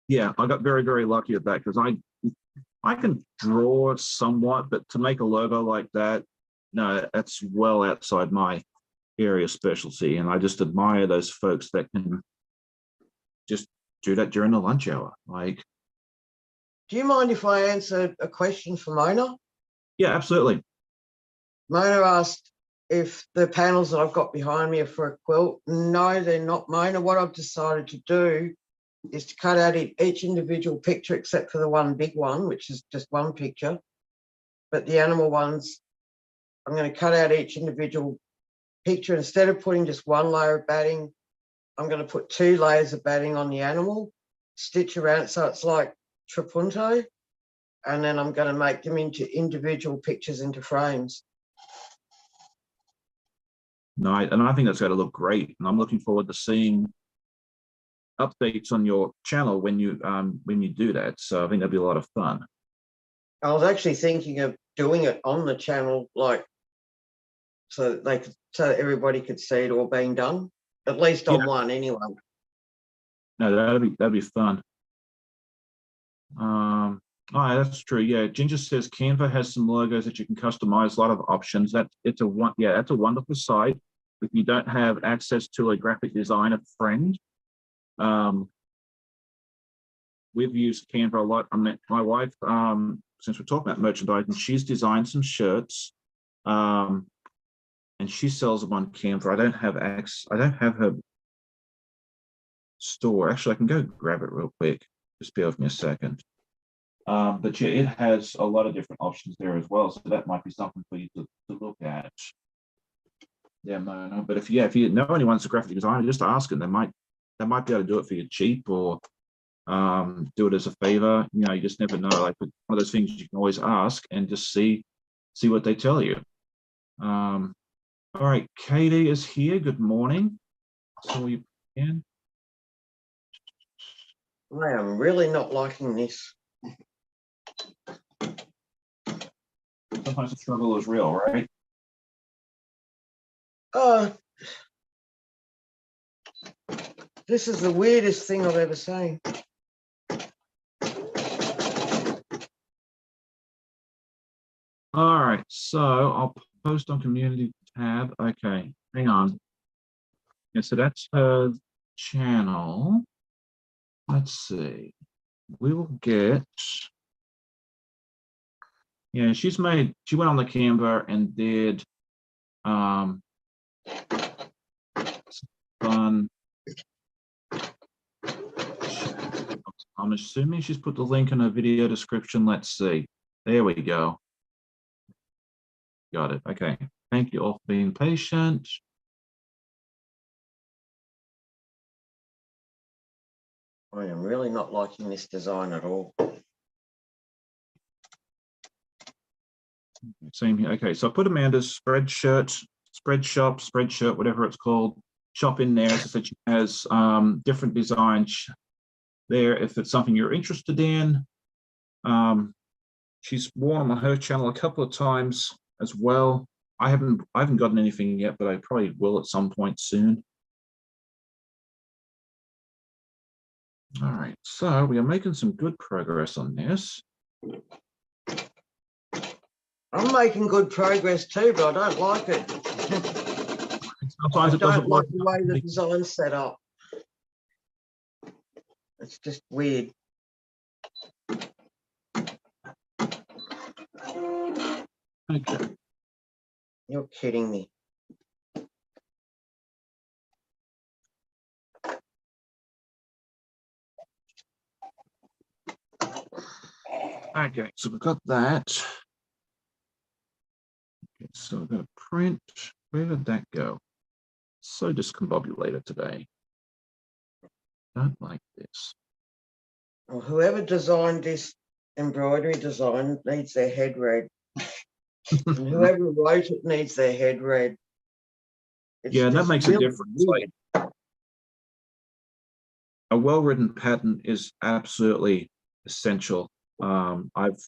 yeah, I got very, very lucky at that, because I can draw somewhat, but to make a logo like that, no, that's well outside my area of specialty. And I just admire those folks that can just do that during the lunch hour. Like, do you mind if I answer a question for Mona? Yeah, absolutely. Mona asked if the panels that I've got behind me are for a quilt. No, they're not, Mona. What I've decided to do is to cut out each individual picture except for the one big one, which is just one picture. But the animal ones, I'm going to cut out each individual picture. Instead of putting just one layer of batting, I'm going to put 2 layers of batting on the animal, stitch around it so it's like trapunto, and then I'm going to make them into individual pictures into frames. No, and I think that's going to look great. And I'm looking forward to seeing updates on your channel when you do that. So I think that'd be a lot of fun. I was actually thinking of doing it on the channel, like so everybody could see it all being done, at least on one anyway. No, that'd be fun. Oh, that's true. Yeah, Ginger says Canva has some logos that you can customize. A lot of options. That's a wonderful site. If you don't have access to a graphic designer friend, we've used Canva a lot. I met my wife, since we're talking about merchandising, she's designed some shirts, and she sells them on Canva. I don't have her store. Actually, I can go grab it real quick. Just bear with me a second. But yeah, it has a lot of different options there as well. So that might be something for you to look at. Yeah, no. But if you know anyone's a graphic designer, just ask them. They might be able to do it for you cheap, or do it as a favor. You just never know. Like, one of those things you can always ask and just see what they tell you. All right, Katie is here. Good morning. So you can. I am really not liking this. Sometimes the struggle is real, right? This is the weirdest thing I've ever seen. All right, so I'll post on community tab. Okay, hang on. Yeah, so that's her channel. Let's see. We will get. Yeah, she went on the Canva and did fun. I'm assuming she's put the link in her video description. Let's see. There we go. Got it. Okay. Thank you all for being patient. I am really not liking this design at all. Same here. Okay, so I put Amanda's spreadshirt, whatever it's called, shop in there. So that she has different designs there if it's something you're interested in. She's worn them on her channel a couple of times as well. I haven't gotten anything yet, but I probably will at some point soon. All right, so we are making some good progress on this. I'm making good progress too, but I don't like it. Sometimes I it doesn't don't like work. the way the design's set up. It's just weird. Okay. You're kidding me. Okay, so we've got that. Okay, so we're going to print. Where did that go? So discombobulated today. Don't like this. Well, whoever designed this embroidery design needs their head read. And whoever wrote it needs their head read. It's Yeah, that just makes a really difference. weird. Like, a well-written pattern is absolutely essential. I've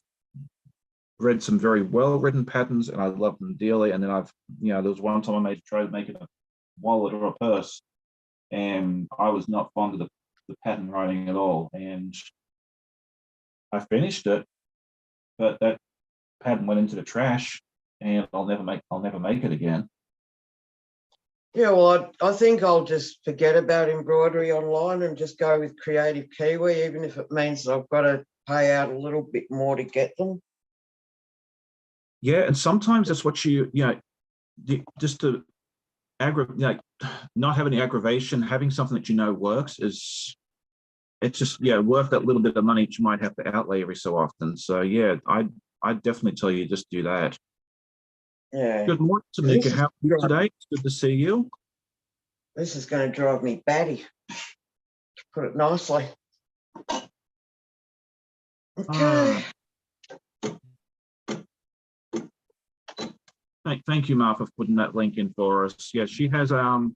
read some very well-written patterns and I love them dearly. And then there was one time I tried to make it a wallet or a purse, and I was not fond of the pattern writing at all. And I finished it, but that pattern went into the trash, and I'll never make it again. Yeah, well, I think I'll just forget about embroidery online and just go with Creative Kiwi, even if it means that I've got to pay out a little bit more to get them. Yeah, and sometimes that's what just to not have any aggravation, having something that you know works it's just worth that little bit of money that you might have to outlay every so often. So yeah, I'd definitely tell you just do that. Yeah. Good morning, Tamika. How are you today? It's good to see you. This is going to drive me batty, to put it nicely. Okay. Thank you, Martha, for putting that link in for us. Yeah, she has her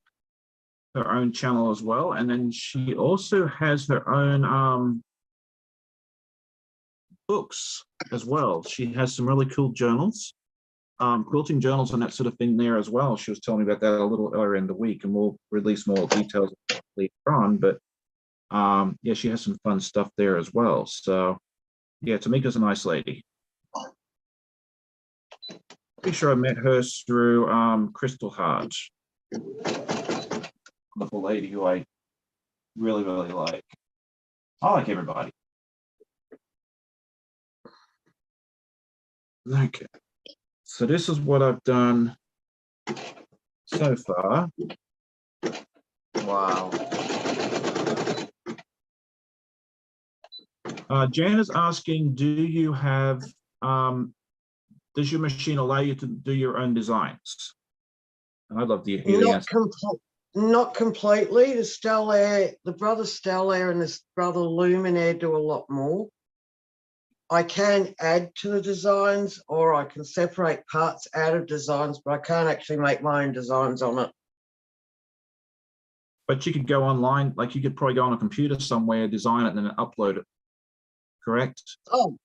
own channel as well, and then she also has her own books as well. She has some really cool journals, quilting journals and that sort of thing there as well. She was telling me about that a little earlier in the week, and we'll release more details later on. But yeah, she has some fun stuff there as well. So yeah, Tamika's a nice lady. Pretty sure I met her through Crystal Heart, wonderful lady who I really, really like. I like everybody. Okay, so this is what I've done so far. Wow. Jan is asking, do you have, does your machine allow you to do your own designs? And I'd love to hear the answer. Not completely. The brother Stellaire and this brother Luminaire do a lot more. I can add to the designs, or I can separate parts out of designs, but I can't actually make my own designs on it. But you could go online, like you could probably go on a computer somewhere, design it, and then upload it, correct? Oh,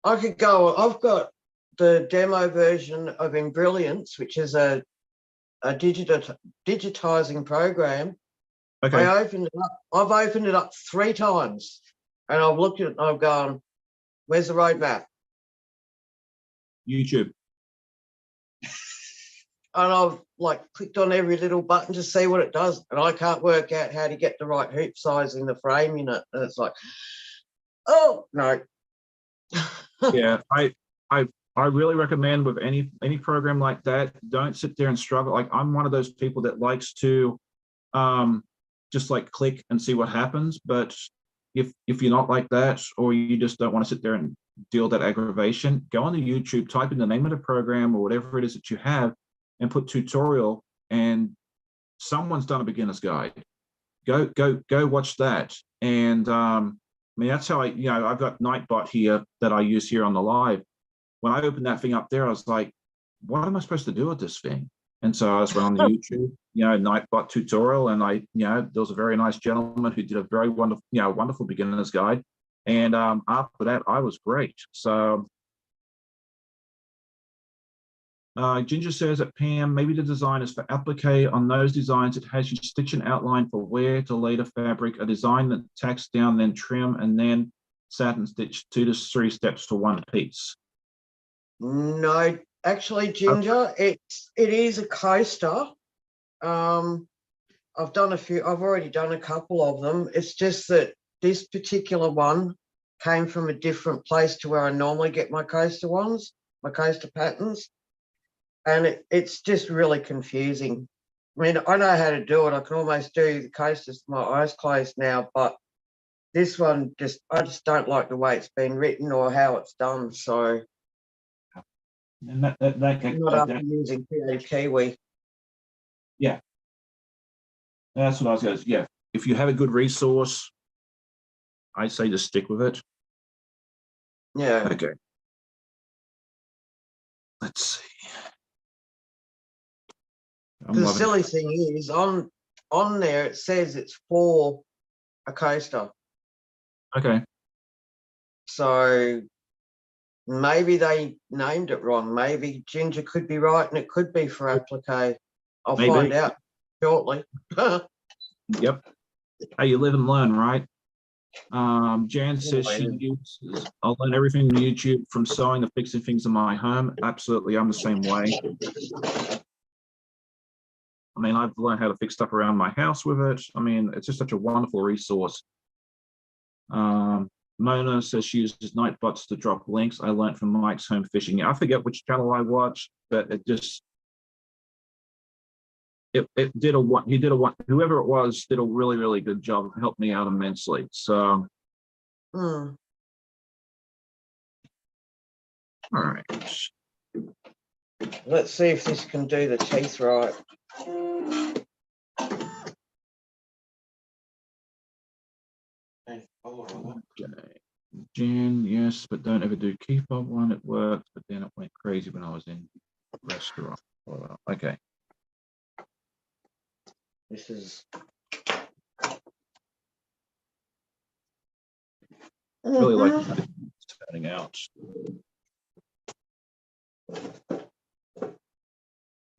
I could go. I've got the demo version of Embrilliance, which is a digitizing program. Okay. I've opened it up 3 times, and I've looked at it and I've gone, where's the roadmap? YouTube. And I've clicked on every little button to see what it does, and I can't work out how to get the right hoop size in the frame in it. And it's like, oh no. Yeah, I I really recommend with any program like that, don't sit there and struggle. Like I'm one of those people that likes to just like click and see what happens. But if you're not like that, or you just don't want to sit there and deal with that aggravation, go on to YouTube, type in the name of the program or whatever it is that you have, and put tutorial, and someone's done a beginner's guide. Go watch that. And I mean, that's how I've got Nightbot here that I use here on the live. When I opened that thing up there, I was like, what am I supposed to do with this thing? And so I just went on the YouTube, Nightbot tutorial, and there was a very nice gentleman who did a very wonderful, wonderful beginner's guide. And after that, I was great. So Ginger says that Pam, maybe the design is for applique. On those designs, it has you stitch an outline for wear to later fabric, a design that tacks down, then trim, and then satin stitch 2 to 3 steps for one piece. No, actually, Ginger, it is a coaster. I've done a few. I've already done a couple of them. It's just that this particular one came from a different place to where I normally get my coaster ones, my coaster patterns, and it's just really confusing. I mean, I know how to do it. I can almost do the coasters with my eyes closed now, but this one I just don't like the way it's been written or how it's done. So. And not after using Creative Kiwi. Yeah, that's what I was going to say. Yeah, if you have a good resource, I say just stick with it. Yeah. Okay. Let's see. The silly thing is, on there it says it's for a coaster. Okay. So maybe they named it wrong. Maybe Ginger could be right and it could be for applique. I'll find out shortly. Yep. Hey, you live and learn, right? Jan says she uses, I'll learn everything from YouTube, from sewing to fixing things in my home. Absolutely, I'm the same way. I mean, I've learned how to fix stuff around my house with it. I mean, it's just such a wonderful resource. Mona says she uses Nightbots to drop links. I learned from Mike's Home Fishing. I forget which channel I watched, but it just whoever it was did a really, really good job. It helped me out immensely. So all right. Let's see if this can do the teeth right. Okay. Jan, yes, but don't ever do key fob one. It worked, but then it went crazy when I was in restaurant. Okay. This is really like how it's turning out.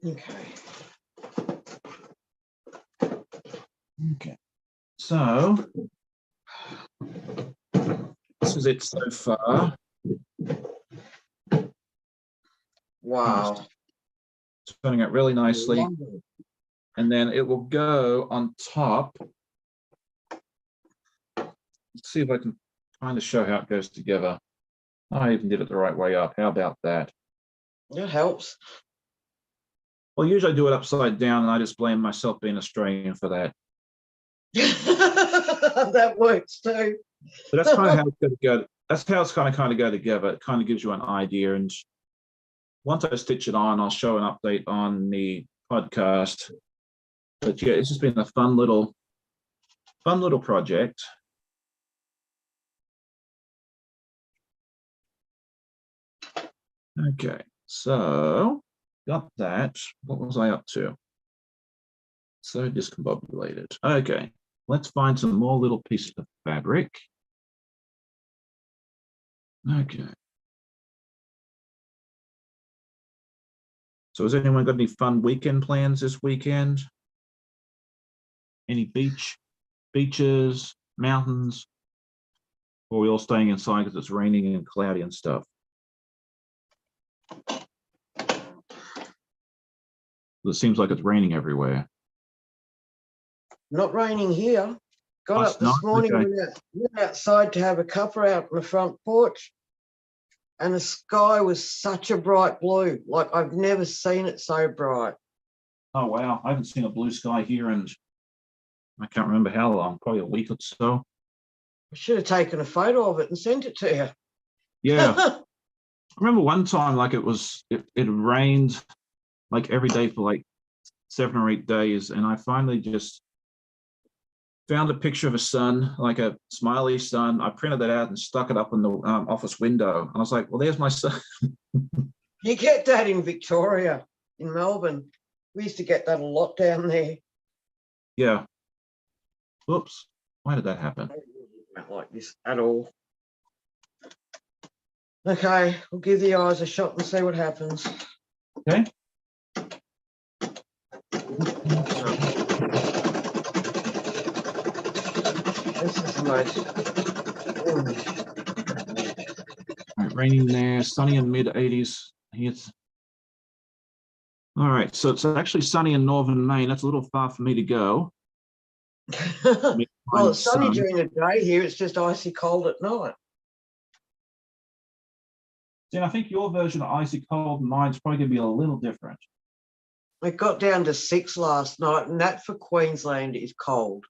okay. Okay. So this is it so far. Wow. It's turning out really nicely. And then it will go on top. Let's see if I can kind of show how it goes together. I even did it the right way up. How about that? That helps. Well, usually I do it upside down, and I just blame myself being Australian for that. That works too. But that's kind of how it's going to go. That's how it's kind of go together. It kind of gives you an idea. And once I stitch it on, I'll show an update on the podcast. But yeah, it's just been a fun little project. Okay, so got that. What was I up to? So discombobulated. Okay, let's find some more little pieces of fabric. Okay. So has anyone got any fun weekend plans this weekend? Any beaches, mountains? Or are we all staying inside because it's raining and cloudy and stuff? It seems like it's raining everywhere. Not raining here. Got up this morning, okay. went outside to have a cuppa out on the front porch, and the sky was such a bright blue. Like I've never seen it so bright. Oh, wow. I haven't seen a blue sky here and I can't remember how long, probably a week or so. I should have taken a photo of it and sent it to you. Yeah. I remember one time, like it rained like every day for like 7 or 8 days. And I finally just found a picture of a sun, like a smiley sun. I printed that out and stuck it up in the office window. And I was like, well, there's my sun. You get that in Victoria, in Melbourne. We used to get that a lot down there. Yeah. Whoops. Why did that happen? I don't like this at all. Okay, we'll give the eyes a shot and see what happens. Okay. This is the most. All right, raining there, sunny in mid 80s. All right, so it's actually sunny in northern Maine. That's a little far for me to go. Well, it's sunny during the day here. It's just icy cold at night. See, I think your version of icy cold and mine's probably going to be a little different. It got down to 6 last night, and that for Queensland is cold.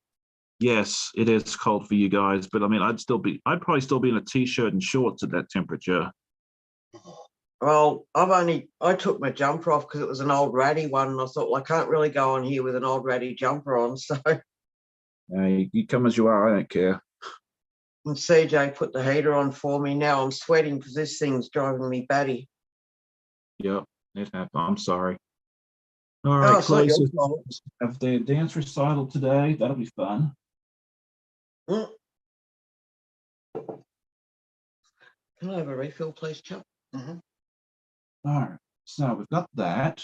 Yes, it is cold for you guys, but I mean, I'd probably still be in a t-shirt and shorts at that temperature. Well, I took my jumper off because it was an old ratty one, and I thought, well, I can't really go on here with an old ratty jumper on, so. You come as you are, I don't care. And CJ put the heater on for me. Now I'm sweating because this thing's driving me batty. Yep, it happened. I'm sorry. All right, Chloe have their dance recital today. That'll be fun. Can I have a refill, please, Chuck? All right, so we've got that.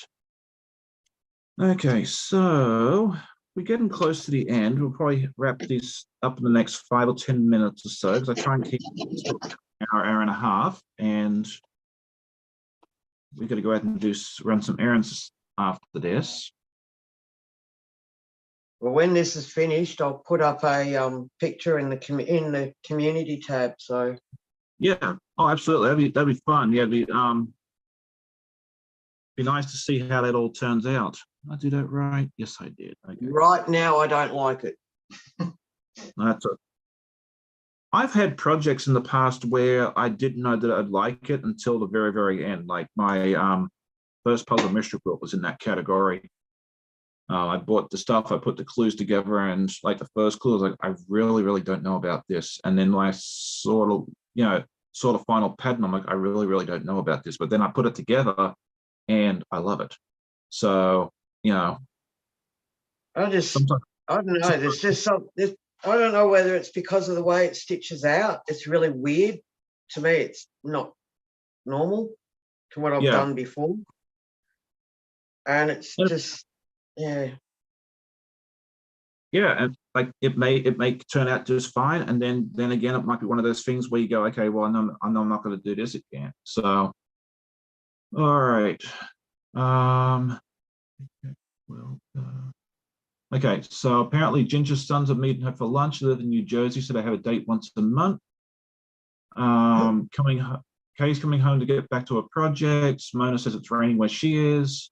Okay, so we're getting close to the end. We'll probably wrap this up in the next 5 or 10 minutes or so, because I try and keep an hour and a half, and we've got to go out and run some errands after this. Well, when this is finished, I'll put up a picture in the community tab. So yeah, oh, absolutely, that'd be fun. Yeah, be nice to see how that all turns out. Did I do that right? Yes, I did. Okay. Right now, I don't like it. I've had projects in the past where I didn't know that I'd like it until the very, very end. Like my first puzzle mystery book was in that category. I bought the stuff, I put the clues together, and like the first clue, I was like, I really, really don't know about this. And then my sort of final pattern, I'm like, I really, really don't know about this. But then I put it together and I love it. So, I don't know. There's just something. I don't know whether it's because of the way it stitches out. It's really weird. To me, it's not normal to what I've done before. And it's just, yeah. Yeah, and like it may turn out just fine. And then again, it might be one of those things where you go, okay, well, I know I'm not going to do this again. So, all right. Okay, so apparently Ginger's sons are meeting her for lunch. They live in New Jersey, so they have a date once a month. Kay's coming home to get back to her projects. Mona says it's raining where she is.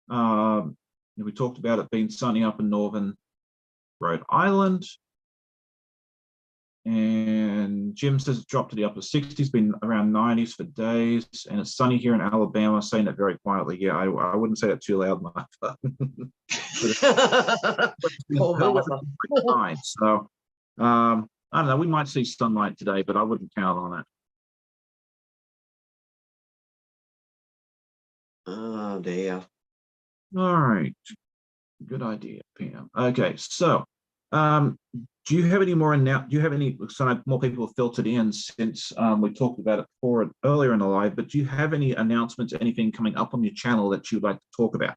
We talked about it being sunny up in northern Rhode Island. And Jim says it's dropped to the upper 60s, been around 90s for days, and it's sunny here in Alabama, saying that very quietly. Yeah, I wouldn't say that too loud, Martha. Fine. So, I don't know, we might see sunlight today, but I wouldn't count on it. Oh, dear. All right. Good idea, Pam. Okay, so do you have any more do you have any, so more people have filtered in since we talked about it earlier in the live, but do you have any announcements, anything coming up on your channel that you'd like to talk about?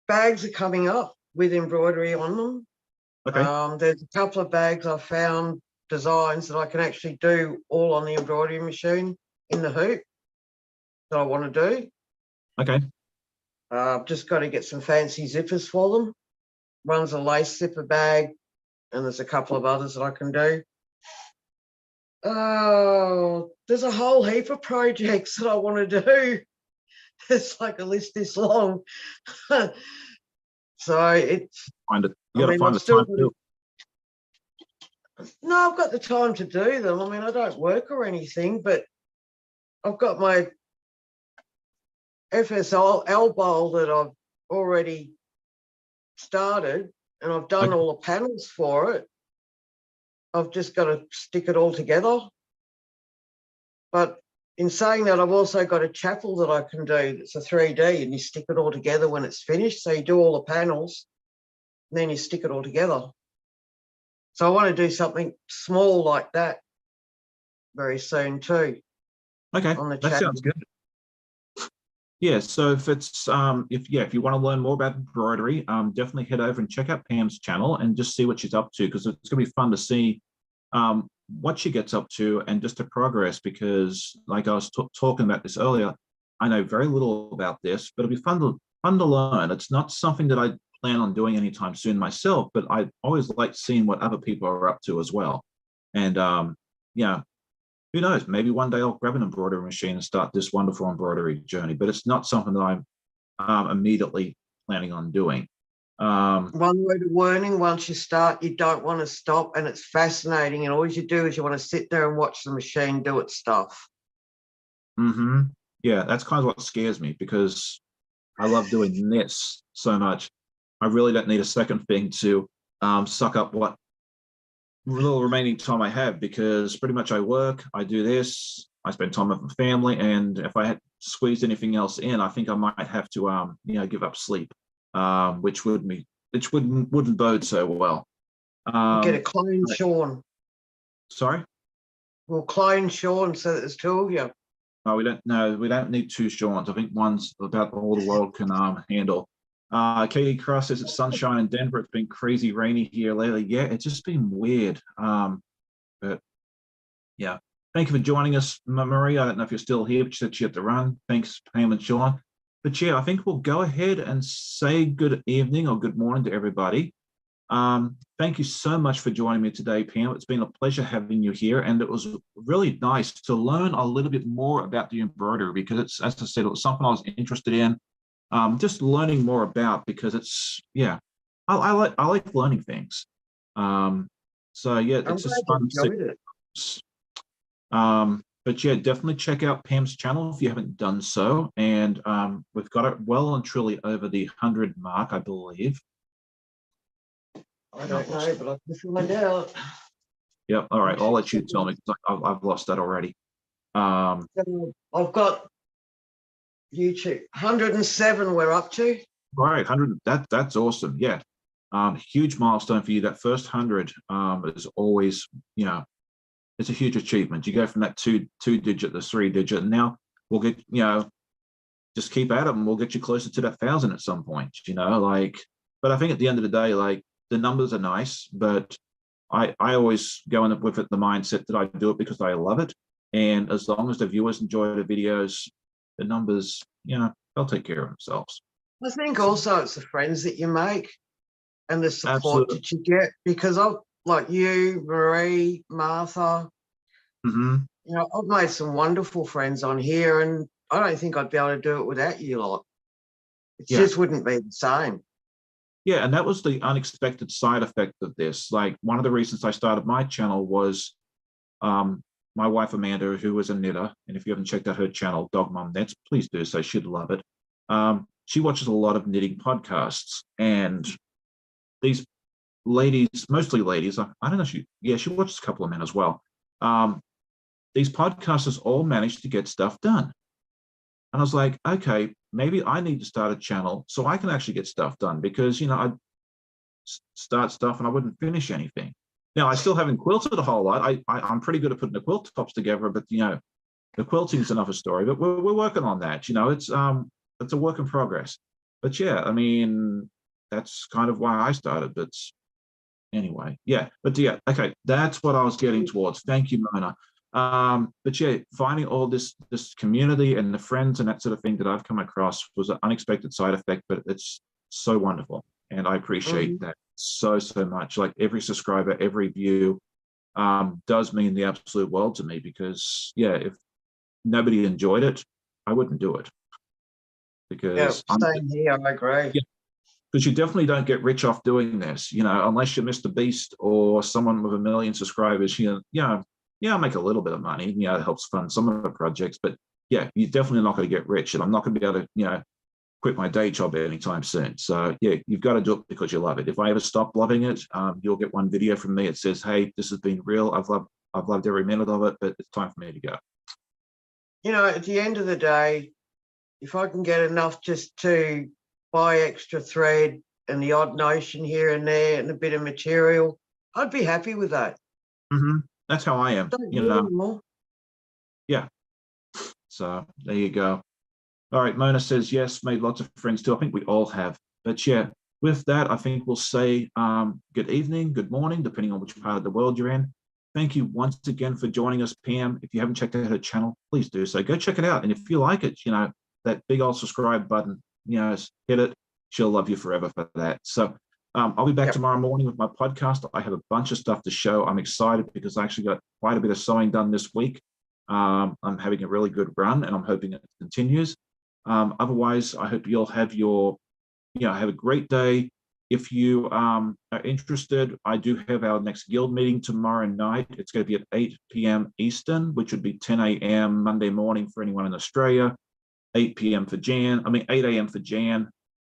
Bags are coming up with embroidery on them. Okay. There's a couple of bags I found, designs that I can actually do all on the embroidery machine in the hoop that I want to do. Okay. I've just got to get some fancy zippers for them. One's a lace zipper bag, and there's a couple of others that I can do. Oh, there's a whole heap of projects that I want to do. It's like a list this long. So it's, Find it. I You got to mean, find I've the still time to do it. no, I've got the time to do them. I mean, I don't work or anything, but I've got my FSL bowl that I've already started, and I've done Okay. all the panels for it. I've just got to stick it all together. But in saying that, I've also got a chapel that I can do that's a 3D, and you stick it all together when it's finished. So you do all the panels, and then you stick it all together. So I want to do something small like that very soon too. Okay, On the that channel. sounds good. Yeah, so if it's if you want to learn more about embroidery, definitely head over and check out Pam's channel and just see what she's up to, because it's going to be fun to see what she gets up to and just her progress, because like I was talking about this earlier, I know very little about this, but it'll be fun to learn. It's not something that I plan on doing anytime soon myself, but I always like seeing what other people are up to as well. And yeah, who knows, maybe one day I'll grab an embroidery machine and start this wonderful embroidery journey, but it's not something that I'm immediately planning on doing. One word of warning, once you start, you don't want to stop, and it's fascinating, and all you do is you want to sit there and watch the machine do its stuff. Yeah, that's kind of what scares me, because I love doing this so much. I really don't need a second thing to suck up what little remaining time I have, because pretty much I work, I do this, I spend time with my family, and if I had squeezed anything else in, I think I might have to give up sleep, which wouldn't bode so well. Get a clone Sean. Sorry? We'll clone Sean so that there's two of you. No, we don't need two Seans. I think one's about all the world can handle. Katie Cross says it's sunshine in Denver. It's been crazy rainy here lately. Yeah, it's just been weird. But yeah, thank you for joining us, Marie. I don't know if you're still here, but she said she had to run. Thanks, Pam and Sean. But yeah, I think we'll go ahead and say good evening or good morning to everybody. Thank you so much for joining me today, Pam. It's been a pleasure having you here, and it was really nice to learn a little bit more about the embroidery, because it's, as I said, it was something I was interested in. Just learning more about, because it's, yeah, I like learning things. So yeah, it's just fun to see. But yeah, definitely check out Pam's channel if you haven't done so. And we've got it well and truly over the 100 mark, I believe. I don't know, but I can find out. Yep. All right. I'll let you tell me, because I've lost that already. I've got YouTube 107. We're up to. Right. 100. That's awesome. Yeah. Huge milestone for you. That first 100 is always, it's a huge achievement. You go from that two digit to 3 digit, and now we'll get, just keep at it, and we'll get you closer to that 1,000 at some point. But I think at the end of the day, like, the numbers are nice, but I always go in with it the mindset that I do it because I love it. And as long as the viewers enjoy the videos, the numbers, they'll take care of themselves. I think also it's the friends that you make and the support Absolutely. that you get, because I've, like you, Marie, Martha, I've made some wonderful friends on here, and I don't think I'd be able to do it without you lot. It just wouldn't be the same. Yeah, and that was the unexpected side effect of this. Like, one of the reasons I started my channel was my wife, Amanda, who was a knitter. And if you haven't checked out her channel, Dog Mom Knits, please do so. She'd love it. She watches a lot of knitting podcasts. And these ladies, mostly ladies, I don't know, she watches a couple of men as well. These podcasters all managed to get stuff done. And I was like, okay, maybe I need to start a channel so I can actually get stuff done, because, I'd start stuff and I wouldn't finish anything. Now, I still haven't quilted a whole lot. I'm pretty good at putting the quilt tops together, but, the quilting is another story. But we're working on that. It's a work in progress. But yeah, I mean, that's kind of why I started. But anyway, yeah. But yeah, okay, that's what I was getting towards. Thank you, Mona. But yeah, finding all this community and the friends and that sort of thing that I've come across was an unexpected side effect, but it's so wonderful, and I appreciate that so much. Like, every subscriber, every view, does mean the absolute world to me, because yeah, if nobody enjoyed it, I wouldn't do it. Because Yeah, same here, I agree. Yeah. Because you definitely don't get rich off doing this, you know, unless you're Mr. Beast or someone with 1 million subscribers. Yeah, I'll make a little bit of money. You know, it helps fund some of the projects, but yeah, you're definitely not going to get rich, and I'm not going to be able to, you know, quit my day job anytime soon. So yeah, you've got to do it because you love it. If I ever stop loving it, you'll get one video from me. It says, "Hey, this has been real. I've loved every minute of it, but it's time for me to go." You know, at the end of the day, if I can get enough just to buy extra thread and the odd notion here and there and a bit of material, I'd be happy with that. That's how I am. Don't You need know, any more. yeah. So there you go. All right, Mona says yes, made lots of friends too. I think we all have. But yeah, with that, I think we'll say good evening, good morning, depending on which part of the world you're in. Thank you once again for joining us, Pam. If you haven't checked out her channel, please do so. Go check it out. And if you like it, you know, that big old subscribe button, you know, hit it. She'll love you forever for that. So I'll be back tomorrow morning with my podcast. I have a bunch of stuff to show. I'm excited because I actually got quite a bit of sewing done this week. I'm having a really good run, and I'm hoping it continues. Otherwise, I hope you'll have have a great day. If you are interested, I do have our next guild meeting tomorrow night. It's going to be at 8 p.m. Eastern, which would be 10 a.m. Monday morning for anyone in Australia, 8 p.m. for 8 a.m. for Jan.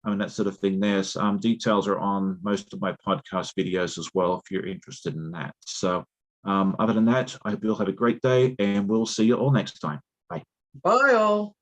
I mean, that sort of thing there. Details are on most of my podcast videos as well, if you're interested in that. So other than that, I hope you'll have a great day, and we'll see you all next time. Bye. Bye all.